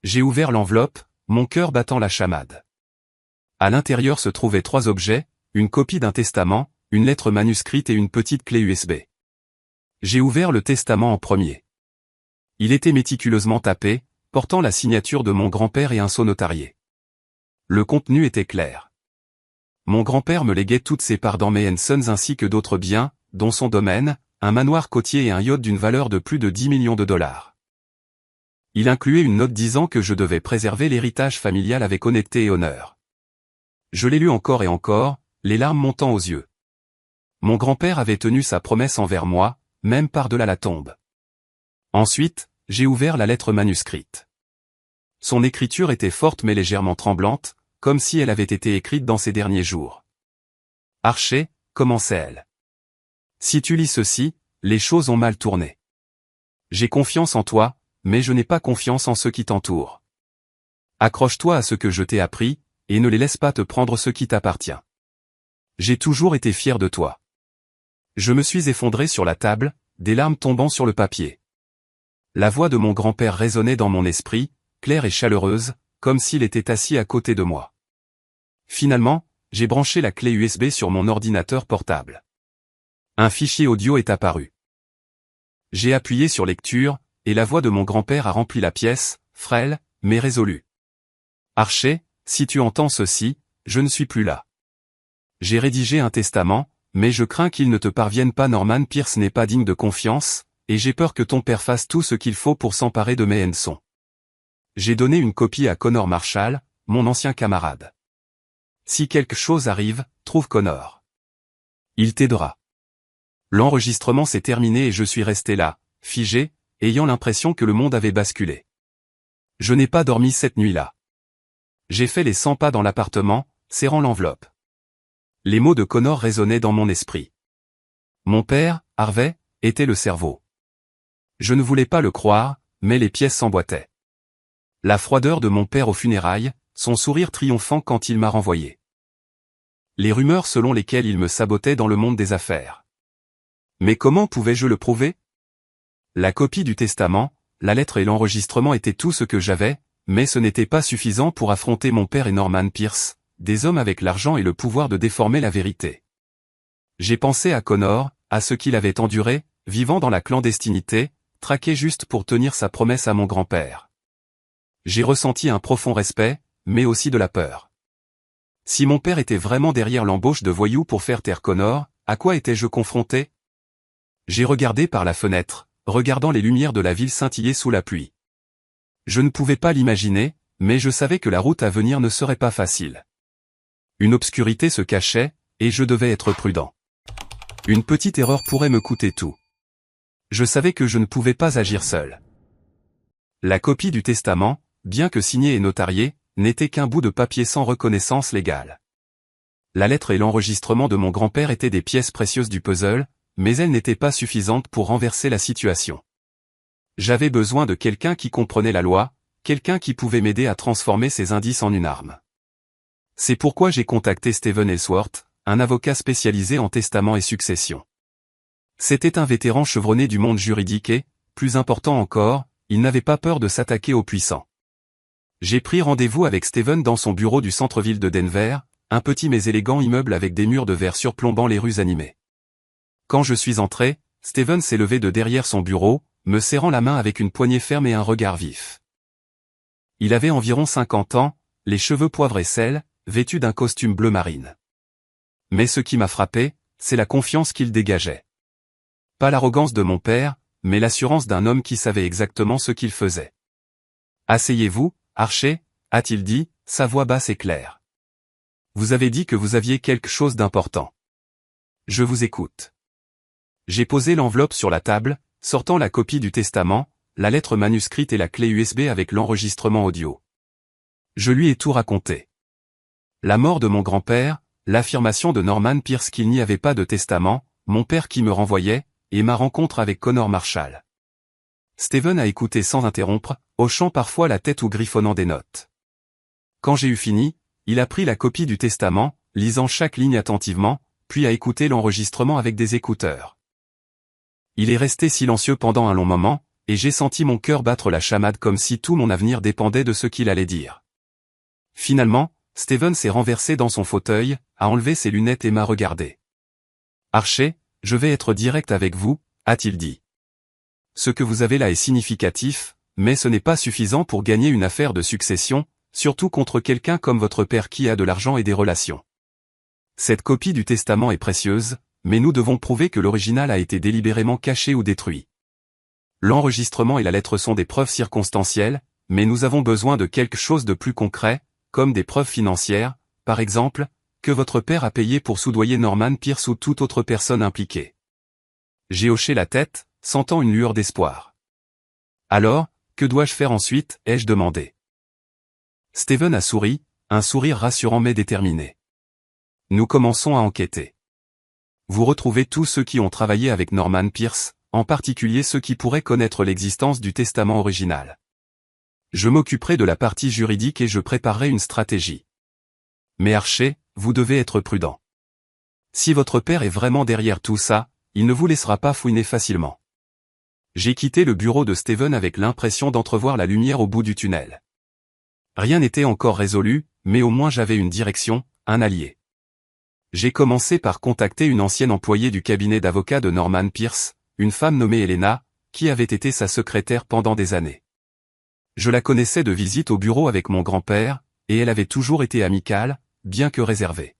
Speaker 1: J'ai ouvert l'enveloppe, mon cœur battant la chamade. À l'intérieur se trouvaient 3 objets, une copie d'un testament, une lettre manuscrite et une petite clé USB. J'ai ouvert le testament en premier. Il était méticuleusement tapé, portant la signature de mon grand-père et un sceau notarié. Le contenu était clair. Mon grand-père me léguait toutes ses parts dans May & Sons ainsi que d'autres biens, dont son domaine, un manoir côtier et un yacht d'une valeur de plus de 10 millions de dollars. Il incluait une note disant que je devais préserver l'héritage familial avec honnêteté et honneur. Je l'ai lu encore et encore, les larmes montant aux yeux. Mon grand-père avait tenu sa promesse envers moi, même par-delà la tombe. Ensuite, j'ai ouvert la lettre manuscrite. Son écriture était forte mais légèrement tremblante, comme si elle avait été écrite dans ces derniers jours. Archer, commençait-elle. Si tu lis ceci, les choses ont mal tourné. J'ai confiance en toi, mais je n'ai pas confiance en ceux qui t'entourent. Accroche-toi à ce que je t'ai appris, et ne les laisse pas te prendre ce qui t'appartient. J'ai toujours été fier de toi. Je me suis effondré sur la table, des larmes tombant sur le papier. La voix de mon grand-père résonnait dans mon esprit, claire et chaleureuse, comme s'il était assis à côté de moi. Finalement, j'ai branché la clé USB sur mon ordinateur portable. Un fichier audio est apparu. J'ai appuyé sur lecture, et la voix de mon grand-père a rempli la pièce, frêle, mais résolue. Archer, si tu entends ceci, je ne suis plus là. J'ai rédigé un testament, mais je crains qu'il ne te parvienne pas. Norman Pierce n'est pas digne de confiance, et j'ai peur que ton père fasse tout ce qu'il faut pour s'emparer de May & Sons. J'ai donné une copie à Connor Marshall, mon ancien camarade. Si quelque chose arrive, trouve Connor. Il t'aidera. L'enregistrement s'est terminé et je suis resté là, figé, ayant l'impression que le monde avait basculé. Je n'ai pas dormi cette nuit-là. J'ai fait les 100 pas dans l'appartement, serrant l'enveloppe. Les mots de Connor résonnaient dans mon esprit. Mon père, Harvey, était le cerveau. Je ne voulais pas le croire, mais les pièces s'emboîtaient. La froideur de mon père aux funérailles, son sourire triomphant quand il m'a renvoyé. Les rumeurs selon lesquelles il me sabotait dans le monde des affaires. Mais comment pouvais-je le prouver? La copie du testament, la lettre et l'enregistrement étaient tout ce que j'avais, mais ce n'était pas suffisant pour affronter mon père et Norman Pierce, des hommes avec l'argent et le pouvoir de déformer la vérité. J'ai pensé à Connor, à ce qu'il avait enduré, vivant dans la clandestinité, traqué juste pour tenir sa promesse à mon grand-père. J'ai ressenti un profond respect, mais aussi de la peur. Si mon père était vraiment derrière l'embauche de voyous pour faire taire Connor, à quoi étais-je confronté? J'ai regardé par la fenêtre, regardant les lumières de la ville scintiller sous la pluie. Je ne pouvais pas l'imaginer, mais je savais que la route à venir ne serait pas facile. Une obscurité se cachait, et je devais être prudent. Une petite erreur pourrait me coûter tout. Je savais que je ne pouvais pas agir seul. La copie du testament, bien que signée et notariée, n'était qu'un bout de papier sans reconnaissance légale. La lettre et l'enregistrement de mon grand-père étaient des pièces précieuses du puzzle, mais elles n'étaient pas suffisantes pour renverser la situation. J'avais besoin de quelqu'un qui comprenait la loi, quelqu'un qui pouvait m'aider à transformer ces indices en une arme. C'est pourquoi j'ai contacté Stephen Ellsworth, un avocat spécialisé en testament et succession. C'était un vétéran chevronné du monde juridique et, plus important encore, il n'avait pas peur de s'attaquer aux puissants. J'ai pris rendez-vous avec Stephen dans son bureau du centre-ville de Denver, un petit mais élégant immeuble avec des murs de verre surplombant les rues animées. Quand je suis entré, Stephen s'est levé de derrière son bureau, me serrant la main avec une poignée ferme et un regard vif. Il avait environ 50 ans, les cheveux poivre et sel, vêtu d'un costume bleu marine. Mais ce qui m'a frappé, c'est la confiance qu'il dégageait. Pas l'arrogance de mon père, mais l'assurance d'un homme qui savait exactement ce qu'il faisait. « Asseyez-vous, Archer », a-t-il dit, sa voix basse et claire. « Vous avez dit que vous aviez quelque chose d'important. Je vous écoute. » J'ai posé l'enveloppe sur la table, sortant la copie du testament, la lettre manuscrite et la clé USB avec l'enregistrement audio. Je lui ai tout raconté. La mort de mon grand-père, l'affirmation de Norman Pierce qu'il n'y avait pas de testament, mon père qui me renvoyait, et ma rencontre avec Connor Marshall. Stephen a écouté sans interrompre, hochant parfois la tête ou griffonnant des notes. Quand j'ai eu fini, il a pris la copie du testament, lisant chaque ligne attentivement, puis a écouté l'enregistrement avec des écouteurs. Il est resté silencieux pendant un long moment, et j'ai senti mon cœur battre la chamade comme si tout mon avenir dépendait de ce qu'il allait dire. Finalement, Stephen s'est renversé dans son fauteuil, a enlevé ses lunettes et m'a regardé. « Archer, je vais être direct avec vous », a-t-il dit. « Ce que vous avez là est significatif, mais ce n'est pas suffisant pour gagner une affaire de succession, surtout contre quelqu'un comme votre père qui a de l'argent et des relations. Cette copie du testament est précieuse, mais nous devons prouver que l'original a été délibérément caché ou détruit. L'enregistrement et la lettre sont des preuves circonstancielles, mais nous avons besoin de quelque chose de plus concret, comme des preuves financières, par exemple, que votre père a payé pour soudoyer Norman Pierce ou toute autre personne impliquée. » J'ai hoché la tête, sentant une lueur d'espoir. « Alors, que dois-je faire ensuite » ai-je demandé. Stephen a souri, un sourire rassurant mais déterminé. « Nous commençons à enquêter. Vous retrouvez tous ceux qui ont travaillé avec Norman Pierce, en particulier ceux qui pourraient connaître l'existence du testament original. Je m'occuperai de la partie juridique et je préparerai une stratégie. Mais Archer, vous devez être prudent. Si votre père est vraiment derrière tout ça, il ne vous laissera pas fouiner facilement. » J'ai quitté le bureau de Stephen avec l'impression d'entrevoir la lumière au bout du tunnel. Rien n'était encore résolu, mais au moins j'avais une direction, un allié. J'ai commencé par contacter une ancienne employée du cabinet d'avocats de Norman Pierce, une femme nommée Elena, qui avait été sa secrétaire pendant des années. Je la connaissais de visite au bureau avec mon grand-père, et elle avait toujours été amicale, bien que réservée.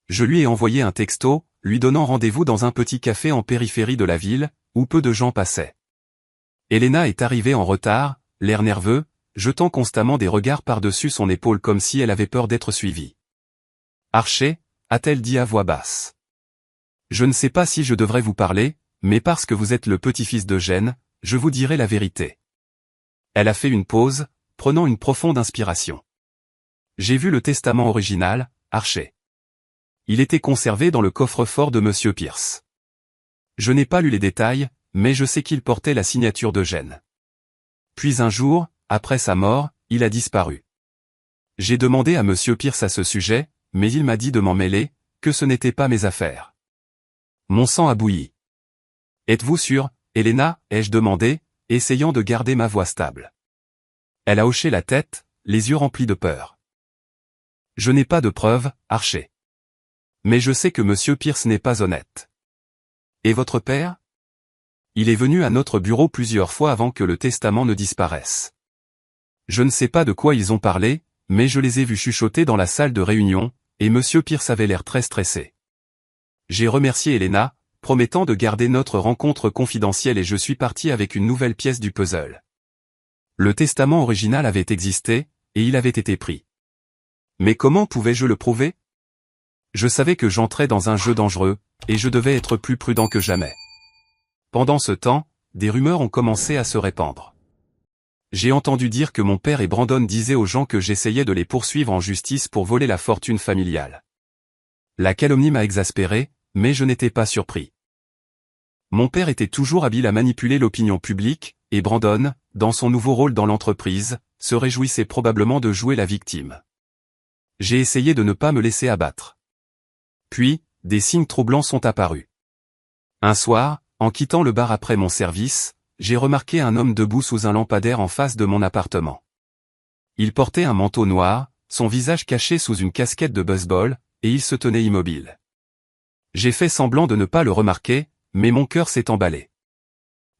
Speaker 1: Je lui ai envoyé un texto, lui donnant rendez-vous dans un petit café en périphérie de la ville, où peu de gens passaient. Elena est arrivée en retard, l'air nerveux, jetant constamment des regards par-dessus son épaule comme si elle avait peur d'être suivie. « Archer » a-t-elle dit à voix basse. « Je ne sais pas si je devrais vous parler, mais parce que vous êtes le petit-fils d'Eugène, je vous dirai la vérité. » Elle a fait une pause, prenant une profonde inspiration. « J'ai vu le testament original, Archer. Il était conservé dans le coffre-fort de Monsieur Pierce. Je n'ai pas lu les détails, mais je sais qu'il portait la signature d'Eugène. Puis un jour, après sa mort, il a disparu. J'ai demandé à Monsieur Pierce à ce sujet, mais il m'a dit de m'en mêler, que ce n'était pas mes affaires. Mon sang a bouilli. « Êtes-vous sûre, Elena » ai-je demandé, essayant de garder ma voix stable. Elle a hoché la tête, les yeux remplis de peur. « Je n'ai pas de preuves, Archer. Mais je sais que Monsieur Pierce n'est pas honnête. » « Et votre père ? Il est venu à notre bureau plusieurs fois avant que le testament ne disparaisse. Je ne sais pas de quoi ils ont parlé, mais je les ai vus chuchoter dans la salle de réunion, et Monsieur Pierce avait l'air très stressé. J'ai remercié Elena, promettant de garder notre rencontre confidentielle et je suis parti avec une nouvelle pièce du puzzle. Le testament original avait existé, et il avait été pris. Mais comment pouvais-je le prouver? Je savais que j'entrais dans un jeu dangereux, et je devais être plus prudent que jamais. Pendant ce temps, des rumeurs ont commencé à se répandre. J'ai entendu dire que mon père et Brandon disaient aux gens que j'essayais de les poursuivre en justice pour voler la fortune familiale. La calomnie m'a exaspéré, mais je n'étais pas surpris. Mon père était toujours habile à manipuler l'opinion publique, et Brandon, dans son nouveau rôle dans l'entreprise, se réjouissait probablement de jouer la victime. J'ai essayé de ne pas me laisser abattre. Puis, des signes troublants sont apparus. Un soir, en quittant le bar après mon service, j'ai remarqué un homme debout sous un lampadaire en face de mon appartement. Il portait un manteau noir, son visage caché sous une casquette de baseball, et il se tenait immobile. J'ai fait semblant de ne pas le remarquer, mais mon cœur s'est emballé.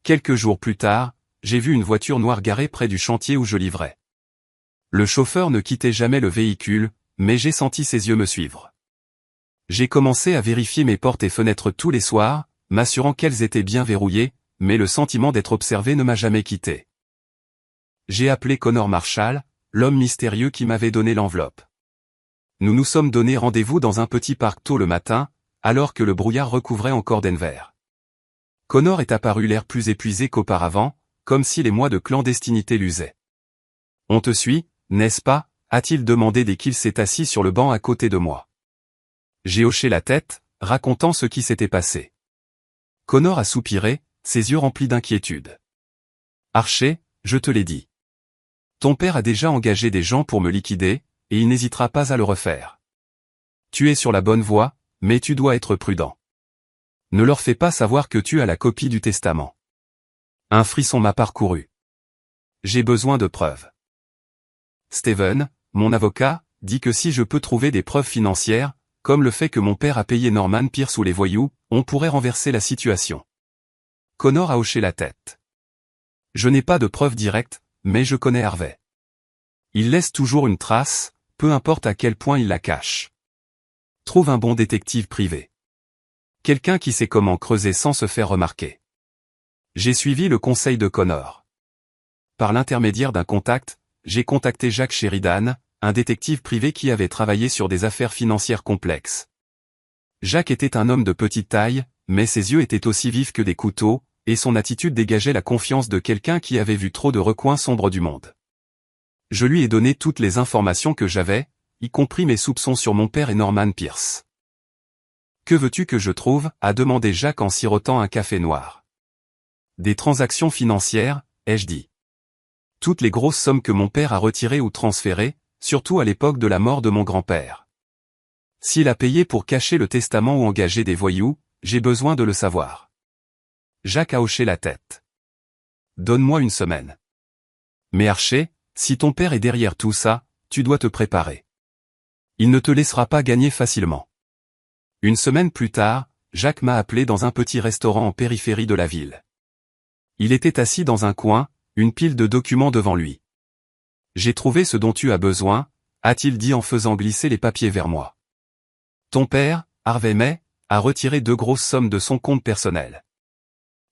Speaker 1: Quelques jours plus tard, j'ai vu une voiture noire garée près du chantier où je livrais. Le chauffeur ne quittait jamais le véhicule, mais j'ai senti ses yeux me suivre. J'ai commencé à vérifier mes portes et fenêtres tous les soirs, m'assurant qu'elles étaient bien verrouillées, mais le sentiment d'être observé ne m'a jamais quitté. J'ai appelé Connor Marshall, l'homme mystérieux qui m'avait donné l'enveloppe. Nous nous sommes donné rendez-vous dans un petit parc tôt le matin, alors que le brouillard recouvrait encore Denver. Connor est apparu l'air plus épuisé qu'auparavant, comme si les mois de clandestinité l'usaient. « On te suit, n'est-ce pas ?» a-t-il demandé dès qu'il s'est assis sur le banc à côté de moi. J'ai hoché la tête, racontant ce qui s'était passé. Connor a soupiré, ses yeux remplis d'inquiétude. « Archer, je te l'ai dit. Ton père a déjà engagé des gens pour me liquider, et il n'hésitera pas à le refaire. Tu es sur la bonne voie, mais tu dois être prudent. Ne leur fais pas savoir que tu as la copie du testament. » Un frisson m'a parcouru. J'ai besoin de preuves. Steven, mon avocat, dit que si je peux trouver des preuves financières, comme le fait que mon père a payé Norman Pierce ou les voyous, on pourrait renverser la situation. Connor a hoché la tête. Je n'ai pas de preuves directes, mais je connais Harvey. Il laisse toujours une trace, peu importe à quel point il la cache. Trouve un bon détective privé. Quelqu'un qui sait comment creuser sans se faire remarquer. J'ai suivi le conseil de Connor. Par l'intermédiaire d'un contact, j'ai contacté Jack Sheridan, un détective privé qui avait travaillé sur des affaires financières complexes. Jack était un homme de petite taille, mais ses yeux étaient aussi vifs que des couteaux, et son attitude dégageait la confiance de quelqu'un qui avait vu trop de recoins sombres du monde. Je lui ai donné toutes les informations que j'avais, y compris mes soupçons sur mon père et Norman Pierce. « Que veux-tu que je trouve ?» a demandé Jack en sirotant un café noir. « Des transactions financières, ai-je dit. Toutes les grosses sommes que mon père a retirées ou transférées, surtout à l'époque de la mort de mon grand-père. S'il a payé pour cacher le testament ou engager des voyous, j'ai besoin de le savoir. » Jack a hoché la tête. « Donne-moi une semaine. » « Mais Archer, si ton père est derrière tout ça, tu dois te préparer. Il ne te laissera pas gagner facilement. » Une semaine plus tard, Jack m'a appelé dans un petit restaurant en périphérie de la ville. Il était assis dans un coin, une pile de documents devant lui. « J'ai trouvé ce dont tu as besoin, » a-t-il dit en faisant glisser les papiers vers moi. « Ton père, Harvey May, a retiré 2 grosses sommes de son compte personnel.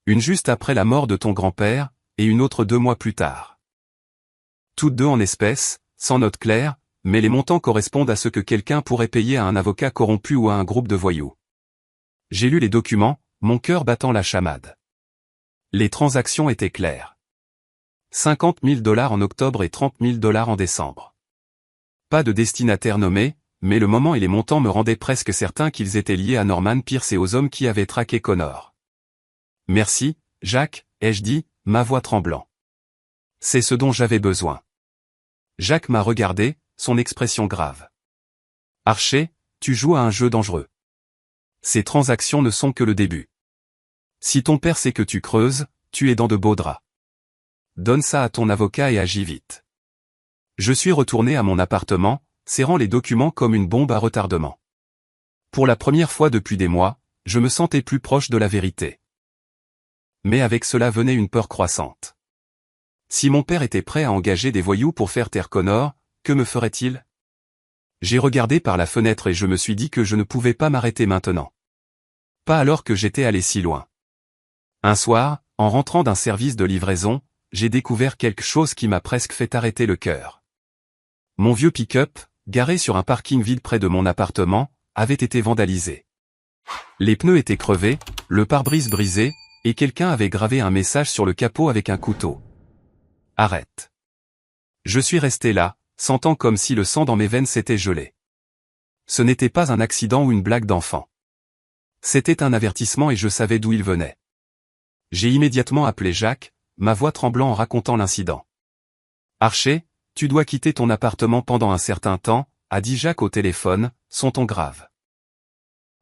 Speaker 1: Une juste après la mort de ton grand-père, et une autre 2 mois plus tard. Toutes 2 en espèces, sans note claire, mais les montants correspondent à ce que quelqu'un pourrait payer à un avocat corrompu ou à un groupe de voyous. J'ai lu les documents, mon cœur battant la chamade. Les transactions étaient claires. 50 000 $ en octobre et 30 000 $ en décembre. Pas de destinataire nommé, mais le moment et les montants me rendaient presque certain qu'ils étaient liés à Norman Pierce et aux hommes qui avaient traqué Connor. « Merci, Jack, ai-je dit, ma voix tremblant. C'est ce dont j'avais besoin. » Jack m'a regardé, son expression grave. « Archer, tu joues à un jeu dangereux. Ces transactions ne sont que le début. Si ton père sait que tu creuses, tu es dans de beaux draps. Donne ça à ton avocat et agis vite. » Je suis retourné à mon appartement, serrant les documents comme une bombe à retardement. Pour la première fois depuis des mois, je me sentais plus proche de la vérité. Mais avec cela venait une peur croissante. Si mon père était prêt à engager des voyous pour faire taire Connor, que me ferait-il? J'ai regardé par la fenêtre et je me suis dit que je ne pouvais pas m'arrêter maintenant. Pas alors que j'étais allé si loin. Un soir, en rentrant d'un service de livraison, j'ai découvert quelque chose qui m'a presque fait arrêter le cœur. Mon vieux pick-up, garé sur un parking vide près de mon appartement, avait été vandalisé. Les pneus étaient crevés, le pare-brise brisé, et quelqu'un avait gravé un message sur le capot avec un couteau. Arrête. Je suis resté là, sentant comme si le sang dans mes veines s'était gelé. Ce n'était pas un accident ou une blague d'enfant. C'était un avertissement et je savais d'où il venait. J'ai immédiatement appelé Jacques, ma voix tremblant en racontant l'incident. « Archer, tu dois quitter ton appartement pendant un certain temps », a dit Jacques au téléphone, son ton grave.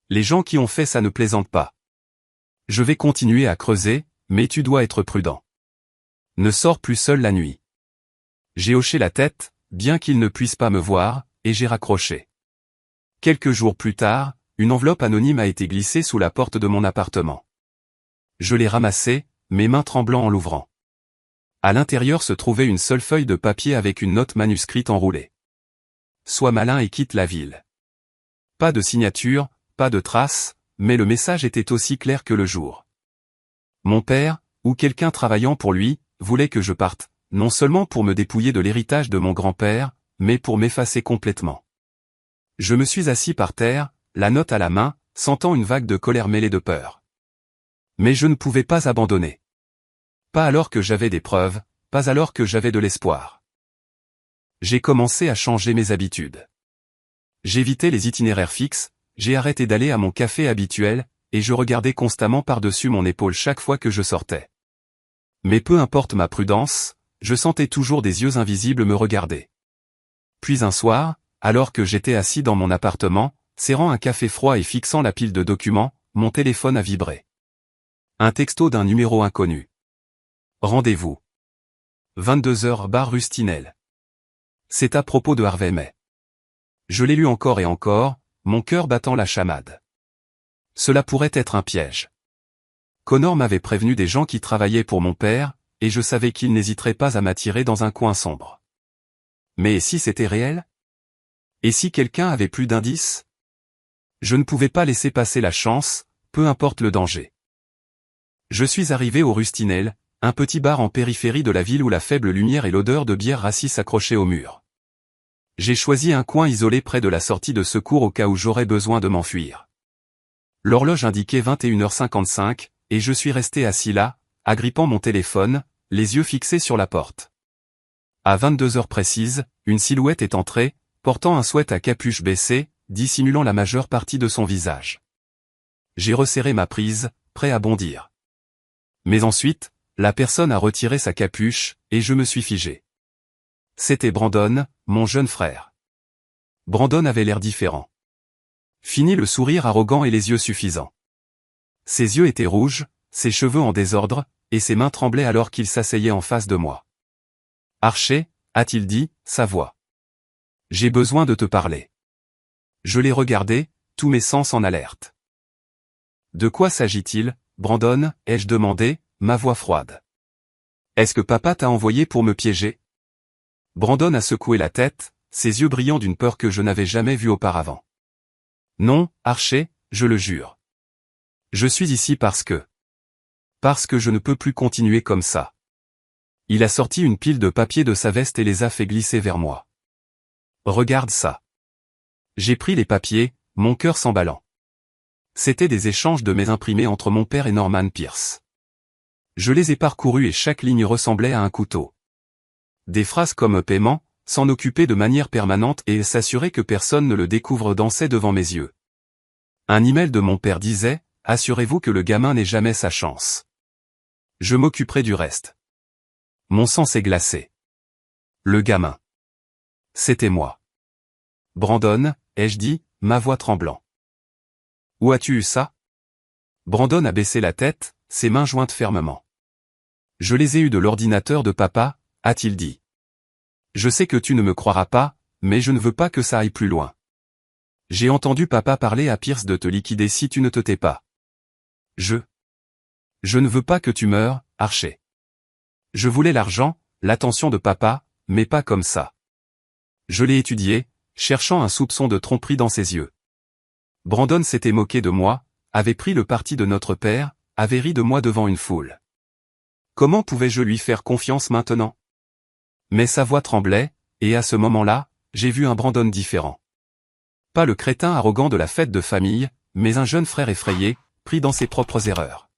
Speaker 1: Les gens qui ont fait ça ne plaisantent pas. Je vais continuer à creuser, mais tu dois être prudent. Ne sors plus seul la nuit. J'ai hoché la tête, bien qu'il ne puisse pas me voir, et j'ai raccroché. Quelques jours plus tard, une enveloppe anonyme a été glissée sous la porte de mon appartement. Je l'ai ramassée, mes mains tremblant en l'ouvrant. À l'intérieur se trouvait une seule feuille de papier avec une note manuscrite enroulée. Sois malin et quitte la ville. Pas de signature, pas de traces, mais le message était aussi clair que le jour. Mon père, ou quelqu'un travaillant pour lui, voulait que je parte, non seulement pour me dépouiller de l'héritage de mon grand-père, mais pour m'effacer complètement. Je me suis assis par terre, la note à la main, sentant une vague de colère mêlée de peur. Mais je ne pouvais pas abandonner. Pas alors que j'avais des preuves, pas alors que j'avais de l'espoir. J'ai commencé à changer mes habitudes. J'évitais les itinéraires fixes, j'ai arrêté d'aller à mon café habituel, et je regardais constamment par-dessus mon épaule chaque fois que je sortais. Mais peu importe ma prudence, je sentais toujours des yeux invisibles me regarder. Puis un soir, alors que j'étais assis dans mon appartement, serrant un café froid et fixant la pile de documents, mon téléphone a vibré. Un texto d'un numéro inconnu. Rendez-vous. 22h bar Rustinel. C'est à propos de Harvey May. Je l'ai lu encore et encore, mon cœur battant la chamade. Cela pourrait être un piège. Connor m'avait prévenu des gens qui travaillaient pour mon père, et je savais qu'il n'hésiterait pas à m'attirer dans un coin sombre. Mais et si c'était réel? Et si quelqu'un avait plus d'indices? Je ne pouvais pas laisser passer la chance, peu importe le danger. Je suis arrivé au Rustinel, un petit bar en périphérie de la ville où la faible lumière et l'odeur de bière rassis s'accrochaient au mur. J'ai choisi un coin isolé près de la sortie de secours au cas où j'aurais besoin de m'enfuir. L'horloge indiquait 21h55, et je suis resté assis là, agrippant mon téléphone, les yeux fixés sur la porte. À 22h précises, une silhouette est entrée, portant un sweat à capuche baissée, dissimulant la majeure partie de son visage. J'ai resserré ma prise, prêt à bondir. Mais ensuite, la personne a retiré sa capuche, et je me suis figé. C'était Brandon, mon jeune frère. Brandon avait l'air différent. Fini le sourire arrogant et les yeux suffisants. Ses yeux étaient rouges, ses cheveux en désordre, et ses mains tremblaient alors qu'il s'asseyait en face de moi. « Archer » a-t-il dit, sa voix. « J'ai besoin de te parler. » Je l'ai regardé, tous mes sens en alerte. « De quoi s'agit-il, Brandon » ai-je demandé, ma voix froide. « Est-ce que papa t'a envoyé pour me piéger ?» Brandon a secoué la tête, ses yeux brillant d'une peur que je n'avais jamais vue auparavant. « Non, Archer, je le jure. Je suis ici parce que je ne peux plus continuer comme ça. » Il a sorti une pile de papiers de sa veste et les a fait glisser vers moi. « Regarde ça. » J'ai pris les papiers, mon cœur s'emballant. C'étaient des échanges de mes imprimés entre mon père et Norman Pierce. Je les ai parcourus et chaque ligne ressemblait à un couteau. Des phrases comme « paiement », s'en occuper de manière permanente et s'assurer que personne ne le découvre dansaient devant mes yeux. Un email de mon père disait « Assurez-vous que le gamin n'ait jamais sa chance. Je m'occuperai du reste. » Mon sang s'est glacé. Le gamin. C'était moi. « Brandon » ai-je dit, ma voix tremblant. « Où as-tu eu ça ?» Brandon a baissé la tête, ses mains jointes fermement. « Je les ai eues de l'ordinateur de papa » a-t-il dit. « Je sais que tu ne me croiras pas, mais je ne veux pas que ça aille plus loin. J'ai entendu papa parler à Pierce de te liquider si tu ne te tais pas. Je ne veux pas que tu meures, Archer. Je voulais l'argent, l'attention de papa, mais pas comme ça. » Je l'ai étudié, cherchant un soupçon de tromperie dans ses yeux. Brandon s'était moqué de moi, avait pris le parti de notre père, avait ri de moi devant une foule. Comment pouvais-je lui faire confiance maintenant? Mais sa voix tremblait, et à ce moment-là, j'ai vu un Brandon différent. Pas le crétin arrogant de la fête de famille, mais un jeune frère effrayé, pris dans ses propres erreurs.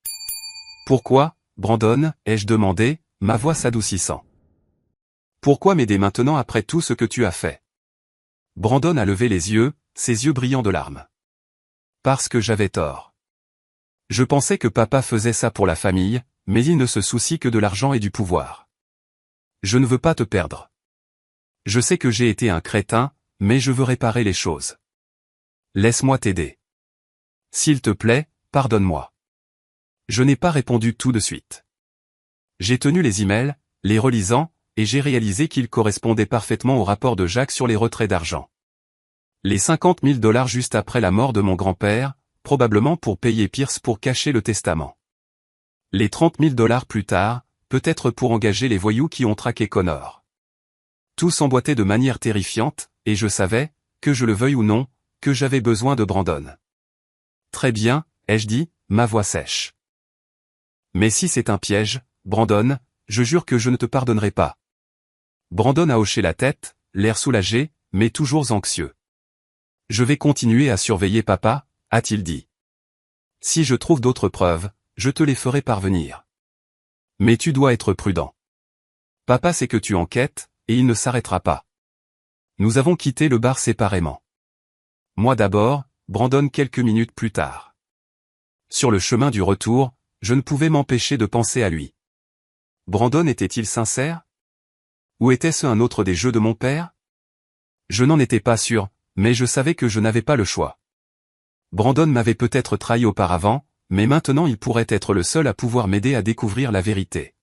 Speaker 1: Pourquoi, Brandon, ai-je demandé, ma voix s'adoucissant. Pourquoi m'aider maintenant après tout ce que tu as fait? Brandon a levé les yeux, ses yeux brillants de larmes. Parce que j'avais tort. Je pensais que papa faisait ça pour la famille, mais il ne se soucie que de l'argent et du pouvoir. Je ne veux pas te perdre. Je sais que j'ai été un crétin, mais je veux réparer les choses. Laisse-moi t'aider. S'il te plaît, pardonne-moi. Je n'ai pas répondu tout de suite. J'ai tenu les emails, les relisant, et j'ai réalisé qu'ils correspondaient parfaitement au rapport de Jacques sur les retraits d'argent. Les 50 000 $ juste après la mort de mon grand-père, probablement pour payer Pierce pour cacher le testament. Les 30 000 $ plus tard, peut-être pour engager les voyous qui ont traqué Connor. Tout s'emboîtait de manière terrifiante, et je savais, que je le veuille ou non, que j'avais besoin de Brandon. Très bien, ai-je dit, ma voix sèche. Mais si c'est un piège, Brandon, je jure que je ne te pardonnerai pas. Brandon a hoché la tête, l'air soulagé, mais toujours anxieux. Je vais continuer à surveiller papa, a-t-il dit. Si je trouve d'autres preuves, je te les ferai parvenir. Mais tu dois être prudent. Papa sait que tu enquêtes, et il ne s'arrêtera pas. Nous avons quitté le bar séparément. Moi d'abord, Brandon quelques minutes plus tard. Sur le chemin du retour, je ne pouvais m'empêcher de penser à lui. Brandon était-il sincère? Ou était-ce un autre des jeux de mon père? Je n'en étais pas sûr, mais je savais que je n'avais pas le choix. Brandon m'avait peut-être trahi auparavant, mais maintenant il pourrait être le seul à pouvoir m'aider à découvrir la vérité.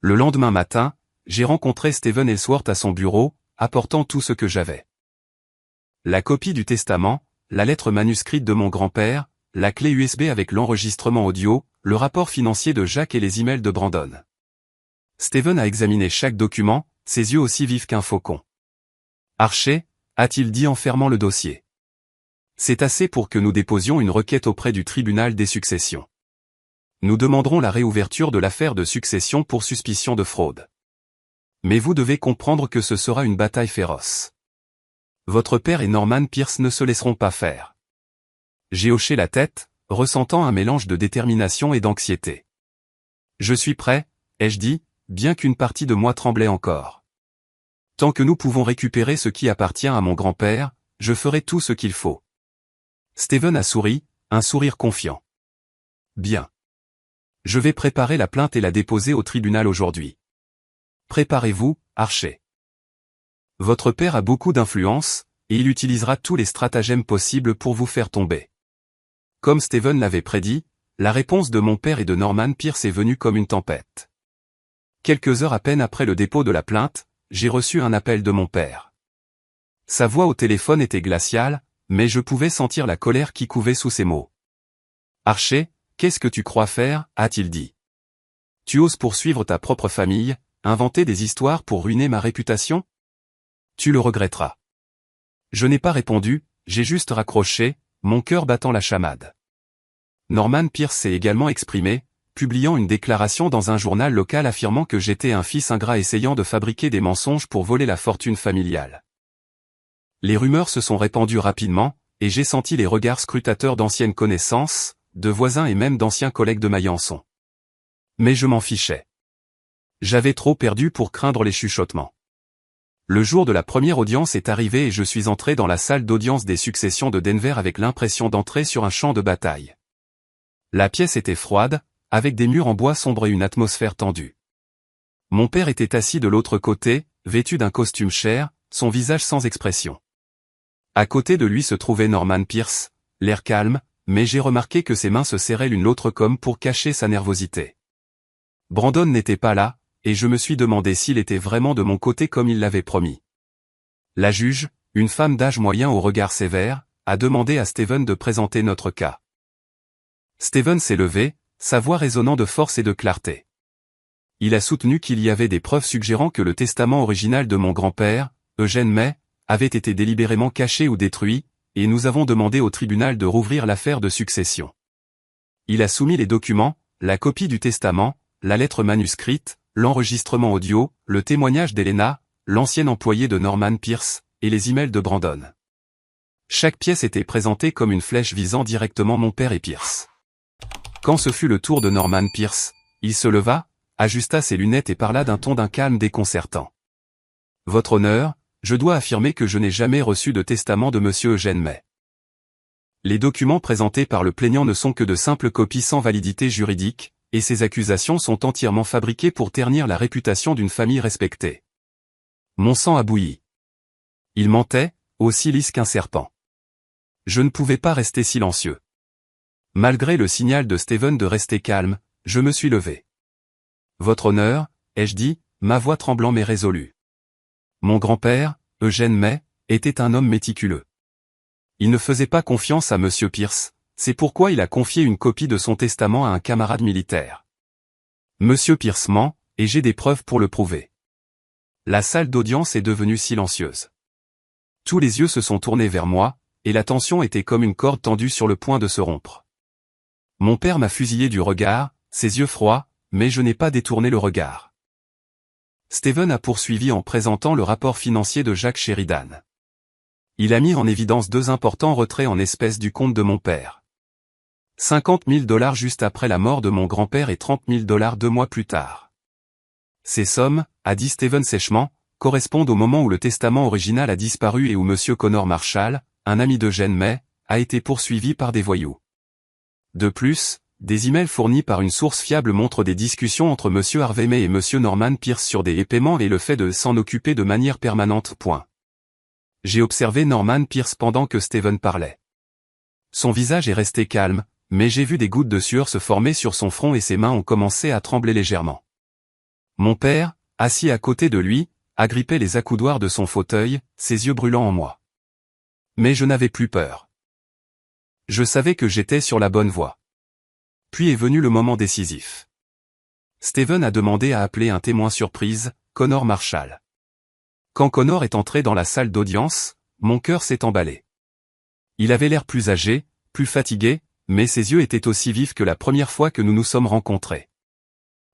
Speaker 1: Le lendemain matin, j'ai rencontré Steven Ellsworth à son bureau, apportant tout ce que j'avais. La copie du testament, la lettre manuscrite de mon grand-père, la clé USB avec l'enregistrement audio, le rapport financier de Jacques et les emails de Brandon. Steven a examiné chaque document, ses yeux aussi vifs qu'un faucon. Archer, a-t-il dit en fermant le dossier. C'est assez pour que nous déposions une requête auprès du tribunal des successions. Nous demanderons la réouverture de l'affaire de succession pour suspicion de fraude. Mais vous devez comprendre que ce sera une bataille féroce. Votre père et Norman Pierce ne se laisseront pas faire. J'ai hoché la tête, ressentant un mélange de détermination et d'anxiété. Je suis prêt, ai-je dit, bien qu'une partie de moi tremblait encore. Tant que nous pouvons récupérer ce qui appartient à mon grand-père, je ferai tout ce qu'il faut. Steven a souri, un sourire confiant. Bien. Je vais préparer la plainte et la déposer au tribunal aujourd'hui. Préparez-vous, Archer. Votre père a beaucoup d'influence, et il utilisera tous les stratagèmes possibles pour vous faire tomber. Comme Steven l'avait prédit, la réponse de mon père et de Norman Pierce est venue comme une tempête. Quelques heures à peine après le dépôt de la plainte, j'ai reçu un appel de mon père. Sa voix au téléphone était glaciale, mais je pouvais sentir la colère qui couvait sous ses mots. Archer, qu'est-ce que tu crois faire, a-t-il dit. Tu oses poursuivre ta propre famille, inventer des histoires pour ruiner ma réputation? Tu le regretteras. Je n'ai pas répondu, j'ai juste raccroché, mon cœur battant la chamade. Norman Pierce s'est également exprimé, publiant une déclaration dans un journal local affirmant que j'étais un fils ingrat essayant de fabriquer des mensonges pour voler la fortune familiale. Les rumeurs se sont répandues rapidement, et j'ai senti les regards scrutateurs d'anciennes connaissances, de voisins et même d'anciens collègues de Maillançon. Mais je m'en fichais. J'avais trop perdu pour craindre les chuchotements. Le jour de la première audience est arrivé et je suis entré dans la salle d'audience des successions de Denver avec l'impression d'entrer sur un champ de bataille. La pièce était froide, avec des murs en bois sombre et une atmosphère tendue. Mon père était assis de l'autre côté, vêtu d'un costume cher, son visage sans expression. À côté de lui se trouvait Norman Pierce, l'air calme, mais j'ai remarqué que ses mains se serraient l'une l'autre comme pour cacher sa nervosité. Brandon n'était pas là, et je me suis demandé s'il était vraiment de mon côté comme il l'avait promis. La juge, une femme d'âge moyen au regard sévère, a demandé à Steven de présenter notre cas. Steven s'est levé, sa voix résonnant de force et de clarté. Il a soutenu qu'il y avait des preuves suggérant que le testament original de mon grand-père, Eugène May, avait été délibérément caché ou détruit, et nous avons demandé au tribunal de rouvrir l'affaire de succession. Il a soumis les documents, la copie du testament, la lettre manuscrite, l'enregistrement audio, le témoignage d'Elena, l'ancienne employée de Norman Pierce, et les emails de Brandon. Chaque pièce était présentée comme une flèche visant directement mon père et Pierce. Quand ce fut le tour de Norman Pierce, il se leva, ajusta ses lunettes et parla d'un calme déconcertant. « Votre honneur, je dois affirmer que je n'ai jamais reçu de testament de monsieur Eugène May. Les documents présentés par le plaignant ne sont que de simples copies sans validité juridique, et ces accusations sont entièrement fabriquées pour ternir la réputation d'une famille respectée. » Mon sang a bouilli. Il mentait, aussi lisse qu'un serpent. Je ne pouvais pas rester silencieux. Malgré le signal de Steven de rester calme, je me suis levé. « Votre honneur, ai-je dit, ma voix tremblant mais résolue. Mon grand-père, Eugène May, était un homme méticuleux. Il ne faisait pas confiance à monsieur Pierce, c'est pourquoi il a confié une copie de son testament à un camarade militaire. Monsieur Pierce ment, et j'ai des preuves pour le prouver. » La salle d'audience est devenue silencieuse. Tous les yeux se sont tournés vers moi, et la tension était comme une corde tendue sur le point de se rompre. Mon père m'a fusillé du regard, ses yeux froids, mais je n'ai pas détourné le regard. Steven a poursuivi en présentant le rapport financier de Jacques Sheridan. Il a mis en évidence 2 importants retraits en espèces du compte de mon père. $50 000 juste après la mort de mon grand-père et $30 000 2 mois plus tard. Ces sommes, a dit Steven sèchement, correspondent au moment où le testament original a disparu et où monsieur Connor Marshall, un ami d'Eugène May, a été poursuivi par des voyous. De plus, des emails fournis par une source fiable montrent des discussions entre monsieur Harvey May et monsieur Norman Pierce sur des paiements et le fait de s'en occuper de manière permanente. J'ai observé Norman Pierce pendant que Steven parlait. Son visage est resté calme, mais j'ai vu des gouttes de sueur se former sur son front et ses mains ont commencé à trembler légèrement. Mon père, assis à côté de lui, agrippait les accoudoirs de son fauteuil, ses yeux brûlant en moi. Mais je n'avais plus peur. Je savais que j'étais sur la bonne voie. Puis est venu le moment décisif. Steven a demandé à appeler un témoin surprise, Connor Marshall. Quand Connor est entré dans la salle d'audience, mon cœur s'est emballé. Il avait l'air plus âgé, plus fatigué, mais ses yeux étaient aussi vifs que la première fois que nous nous sommes rencontrés.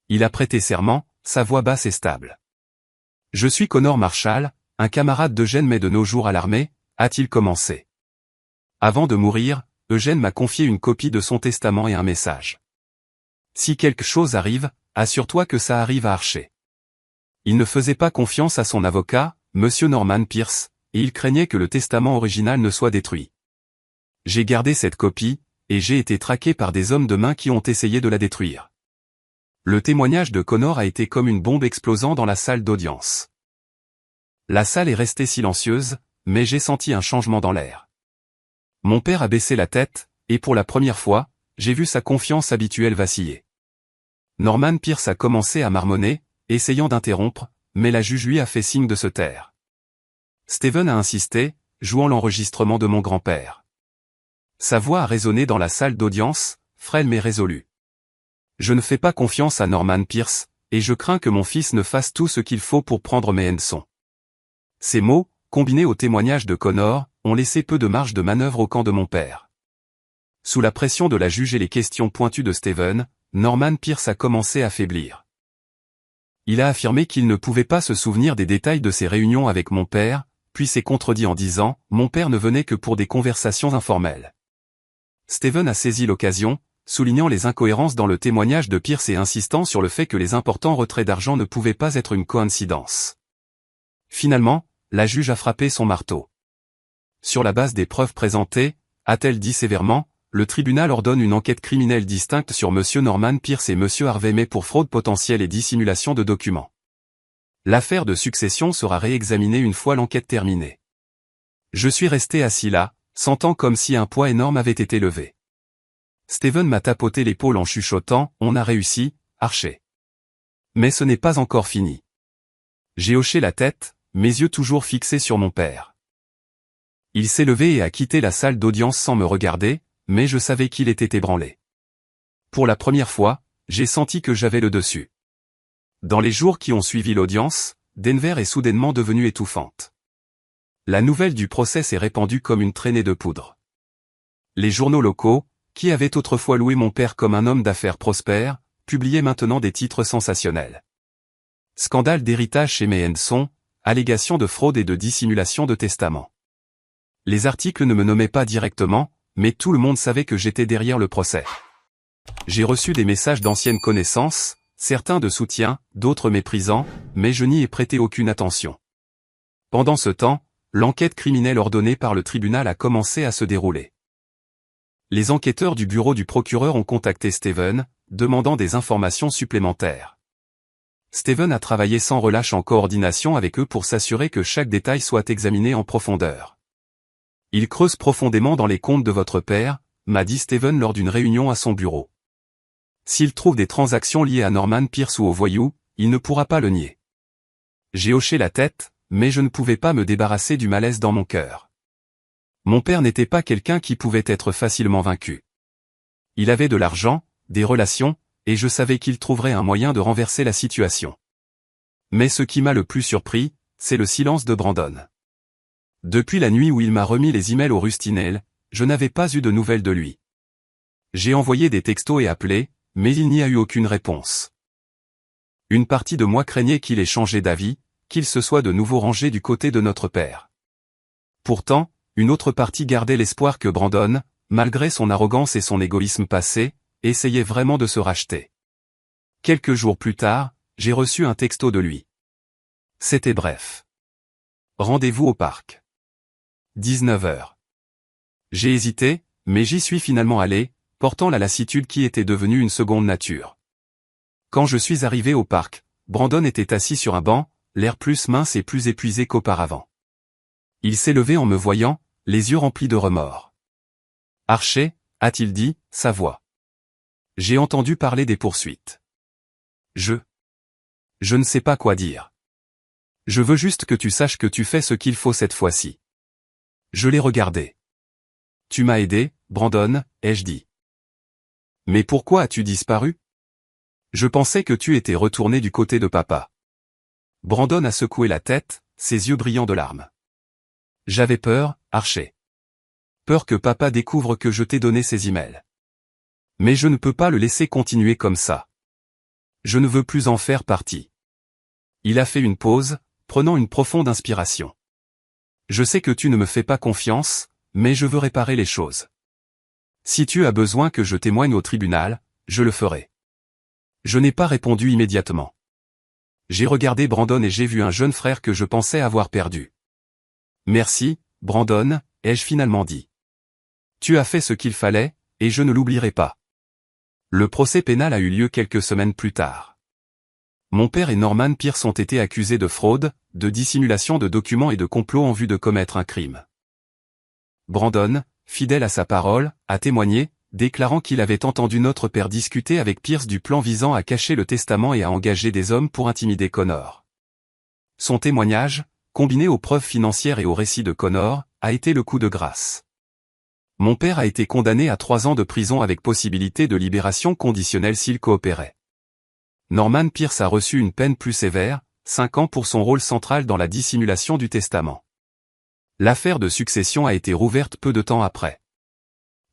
Speaker 1: Il a prêté serment, sa voix basse et stable. « Je suis Connor Marshall, un camarade d'Eugène May de nos jours à l'armée, a-t-il commencé. Avant de mourir, Eugène m'a confié une copie de son testament et un message. Si quelque chose arrive, assure-toi que ça arrive à Archer. Il ne faisait pas confiance à son avocat, monsieur Norman Pierce, et il craignait que le testament original ne soit détruit. J'ai gardé cette copie, et j'ai été traqué par des hommes de main qui ont essayé de la détruire. » Le témoignage de Connor a été comme une bombe explosant dans la salle d'audience. La salle est restée silencieuse, mais j'ai senti un changement dans l'air. Mon père a baissé la tête, et pour la première fois, j'ai vu sa confiance habituelle vaciller. Norman Pierce a commencé à marmonner, essayant d'interrompre, mais la juge lui a fait signe de se taire. Steven a insisté, jouant l'enregistrement de mon grand-père. Sa voix a résonné dans la salle d'audience, frêle mais résolue. Je ne fais pas confiance à Norman Pierce, et je crains que mon fils ne fasse tout ce qu'il faut pour prendre mes leçons. Ces mots, combinés au témoignage de Connor, ont laissé peu de marge de manœuvre au camp de mon père. Sous la pression de la juge et les questions pointues de Steven, Norman Pierce a commencé à faiblir. Il a affirmé qu'il ne pouvait pas se souvenir des détails de ses réunions avec mon père, puis s'est contredit en disant « Mon père ne venait que pour des conversations informelles ». Steven a saisi l'occasion, soulignant les incohérences dans le témoignage de Pierce et insistant sur le fait que les importants retraits d'argent ne pouvaient pas être une coïncidence. Finalement, la juge a frappé son marteau. Sur la base des preuves présentées, a-t-elle dit sévèrement, le tribunal ordonne une enquête criminelle distincte sur monsieur Norman Pierce et monsieur Harvey May pour fraude potentielle et dissimulation de documents. L'affaire de succession sera réexaminée une fois l'enquête terminée. Je suis resté assis là, sentant comme si un poids énorme avait été levé. Steven m'a tapoté l'épaule en chuchotant « On a réussi, Archer. » Mais ce n'est pas encore fini. J'ai hoché la tête, mes yeux toujours fixés sur mon père. Il s'est levé et a quitté la salle d'audience sans me regarder, mais je savais qu'il était ébranlé. Pour la première fois, j'ai senti que j'avais le dessus. Dans les jours qui ont suivi l'audience, Denver est soudainement devenue étouffante. La nouvelle du procès s'est répandue comme une traînée de poudre. Les journaux locaux, qui avaient autrefois loué mon père comme un homme d'affaires prospère, publiaient maintenant des titres sensationnels. Scandale d'héritage chez May & Son, allégations de fraude et de dissimulation de testament. Les articles ne me nommaient pas directement, mais tout le monde savait que j'étais derrière le procès. J'ai reçu des messages d'anciennes connaissances, certains de soutien, d'autres méprisants, mais je n'y ai prêté aucune attention. Pendant ce temps, l'enquête criminelle ordonnée par le tribunal a commencé à se dérouler. Les enquêteurs du bureau du procureur ont contacté Steven, demandant des informations supplémentaires. Steven a travaillé sans relâche en coordination avec eux pour s'assurer que chaque détail soit examiné en profondeur. Il creuse profondément dans les comptes de votre père, m'a dit Steven lors d'une réunion à son bureau. S'il trouve des transactions liées à Norman Pierce ou aux voyous, il ne pourra pas le nier. J'ai hoché la tête, mais je ne pouvais pas me débarrasser du malaise dans mon cœur. Mon père n'était pas quelqu'un qui pouvait être facilement vaincu. Il avait de l'argent, des relations, et je savais qu'il trouverait un moyen de renverser la situation. Mais ce qui m'a le plus surpris, c'est le silence de Brandon. Depuis la nuit où il m'a remis les emails au Rustinel, je n'avais pas eu de nouvelles de lui. J'ai envoyé des textos et appelé, mais il n'y a eu aucune réponse. Une partie de moi craignait qu'il ait changé d'avis, qu'il se soit de nouveau rangé du côté de notre père. Pourtant, une autre partie gardait l'espoir que Brandon, malgré son arrogance et son égoïsme passé, essayait vraiment de se racheter. Quelques jours plus tard, j'ai reçu un texto de lui. C'était bref. Rendez-vous au parc. 19h. J'ai hésité, mais j'y suis finalement allé, portant la lassitude qui était devenue une seconde nature. Quand je suis arrivé au parc, Brandon était assis sur un banc, l'air plus mince et plus épuisé qu'auparavant. Il s'est levé en me voyant, les yeux remplis de remords. « Archer » a-t-il dit, sa voix. J'ai entendu parler des poursuites. Je ne sais pas quoi dire. Je veux juste que tu saches que tu fais ce qu'il faut cette fois-ci. Je l'ai regardé. Tu m'as aidé, Brandon, ai-je dit. Mais pourquoi as-tu disparu? Je pensais que tu étais retourné du côté de papa. Brandon a secoué la tête, ses yeux brillants de larmes. J'avais peur, Archer. Peur que papa découvre que je t'ai donné ces emails. Mais je ne peux pas le laisser continuer comme ça. Je ne veux plus en faire partie. Il a fait une pause, prenant une profonde inspiration. Je sais que tu ne me fais pas confiance, mais je veux réparer les choses. Si tu as besoin que je témoigne au tribunal, je le ferai. Je n'ai pas répondu immédiatement. J'ai regardé Brandon et j'ai vu un jeune frère que je pensais avoir perdu. Merci, Brandon, ai-je finalement dit. Tu as fait ce qu'il fallait, et je ne l'oublierai pas. Le procès pénal a eu lieu quelques semaines plus tard. Mon père et Norman Pierce ont été accusés de fraude, de dissimulation de documents et de complot en vue de commettre un crime. Brandon, fidèle à sa parole, a témoigné, déclarant qu'il avait entendu notre père discuter avec Pierce du plan visant à cacher le testament et à engager des hommes pour intimider Connor. Son témoignage, combiné aux preuves financières et au récit de Connor, a été le coup de grâce. Mon père a été condamné à 3 ans de prison avec possibilité de libération conditionnelle s'il coopérait. Norman Pierce a reçu une peine plus sévère, 5 ans pour son rôle central dans la dissimulation du testament. L'affaire de succession a été rouverte peu de temps après.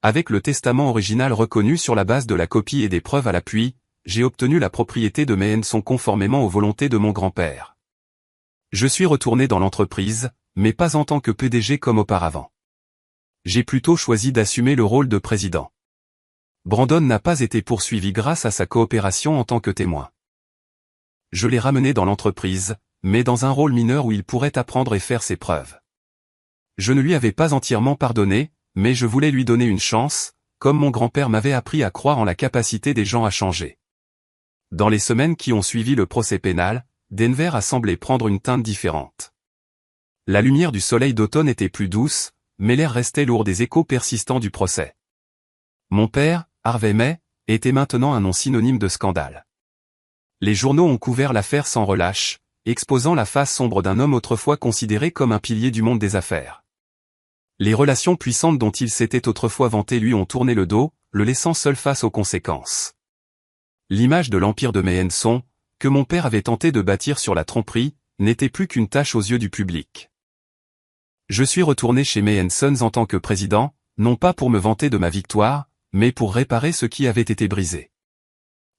Speaker 1: Avec le testament original reconnu sur la base de la copie et des preuves à l'appui, j'ai obtenu la propriété de Mehenson conformément aux volontés de mon grand-père. Je suis retourné dans l'entreprise, mais pas en tant que PDG comme auparavant. J'ai plutôt choisi d'assumer le rôle de président. Brandon n'a pas été poursuivi grâce à sa coopération en tant que témoin. Je l'ai ramené dans l'entreprise, mais dans un rôle mineur où il pourrait apprendre et faire ses preuves. Je ne lui avais pas entièrement pardonné, mais je voulais lui donner une chance, comme mon grand-père m'avait appris à croire en la capacité des gens à changer. Dans les semaines qui ont suivi le procès pénal, Denver a semblé prendre une teinte différente. La lumière du soleil d'automne était plus douce, mais l'air restait lourd des échos persistants du procès. Mon père, Harvey May, était maintenant un nom synonyme de scandale. Les journaux ont couvert l'affaire sans relâche, exposant la face sombre d'un homme autrefois considéré comme un pilier du monde des affaires. Les relations puissantes dont il s'était autrefois vanté lui ont tourné le dos, le laissant seul face aux conséquences. L'image de l'empire de Mehenson, que mon père avait tenté de bâtir sur la tromperie, n'était plus qu'une tache aux yeux du public. Je suis retourné chez Mehenson en tant que président, non pas pour me vanter de ma victoire, mais pour réparer ce qui avait été brisé.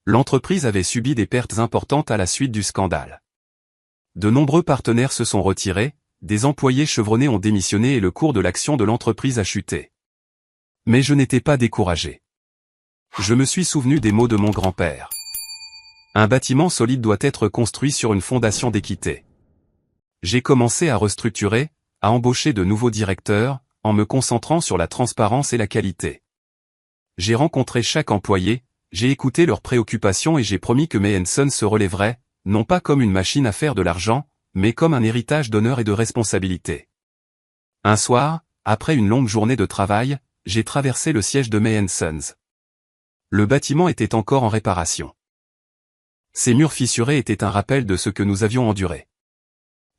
Speaker 1: L'entreprise avait subi des pertes importantes à la suite du scandale. de nombreux partenaires se sont retirés, des employés chevronnés ont démissionné et le cours de l'action de l'entreprise a chuté. Mais je n'étais pas découragé. Je me suis souvenu des mots de mon grand-père. Un bâtiment solide doit être construit sur une fondation d'équité. J'ai commencé à restructurer, à embaucher de nouveaux directeurs, en me concentrant sur la transparence et la qualité. J'ai rencontré chaque employé, j'ai écouté leurs préoccupations et j'ai promis que May & Sons se relèverait, non pas comme une machine à faire de l'argent, mais comme un héritage d'honneur et de responsabilité. Un soir, après une longue journée de travail, j'ai traversé le siège de May & Sons. Le bâtiment était encore en réparation. Ses murs fissurés étaient un rappel de ce que nous avions enduré.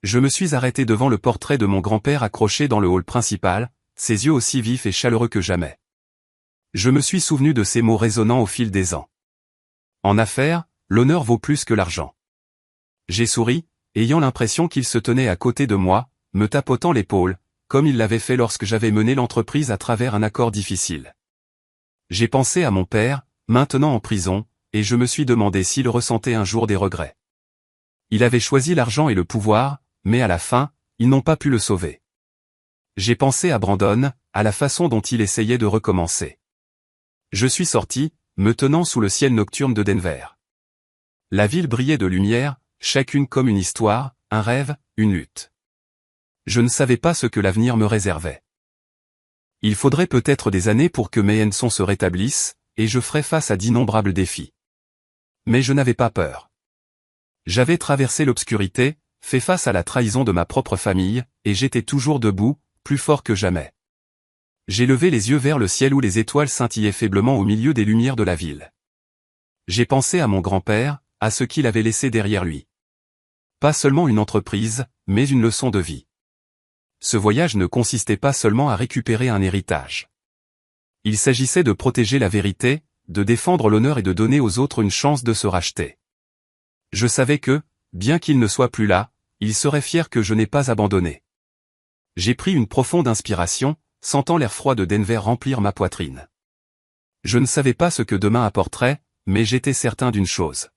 Speaker 1: Je me suis arrêté devant le portrait de mon grand-père accroché dans le hall principal, ses yeux aussi vifs et chaleureux que jamais. Je me suis souvenu de ces mots résonnant au fil des ans. En affaires, l'honneur vaut plus que l'argent. J'ai souri, ayant l'impression qu'il se tenait à côté de moi, me tapotant l'épaule, comme il l'avait fait lorsque j'avais mené l'entreprise à travers un accord difficile. J'ai pensé à mon père, maintenant en prison, et je me suis demandé s'il ressentait un jour des regrets. Il avait choisi l'argent et le pouvoir, mais à la fin, ils n'ont pas pu le sauver. J'ai pensé à Brandon, à la façon dont il essayait de recommencer. Je suis sorti, me tenant sous le ciel nocturne de Denver. La ville brillait de lumière, chacune comme une histoire, un rêve, une lutte. Je ne savais pas ce que l'avenir me réservait. Il faudrait peut-être des années pour que May & Sons se rétablisse, et je ferais face à d'innombrables défis. Mais je n'avais pas peur. J'avais traversé l'obscurité, fait face à la trahison de ma propre famille, et j'étais toujours debout, plus fort que jamais. J'ai levé les yeux vers le ciel où les étoiles scintillaient faiblement au milieu des lumières de la ville. J'ai pensé à mon grand-père, à ce qu'il avait laissé derrière lui. Pas seulement une entreprise, mais une leçon de vie. Ce voyage ne consistait pas seulement à récupérer un héritage. Il s'agissait de protéger la vérité, de défendre l'honneur et de donner aux autres une chance de se racheter. Je savais que, bien qu'il ne soit plus là, il serait fier que je n'ai pas abandonné. J'ai pris une profonde inspiration, sentant l'air froid de Denver remplir ma poitrine. Je ne savais pas ce que demain apporterait, mais j'étais certain d'une chose.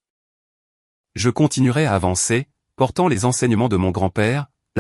Speaker 1: Je continuerai à avancer, portant les enseignements de mon grand-père,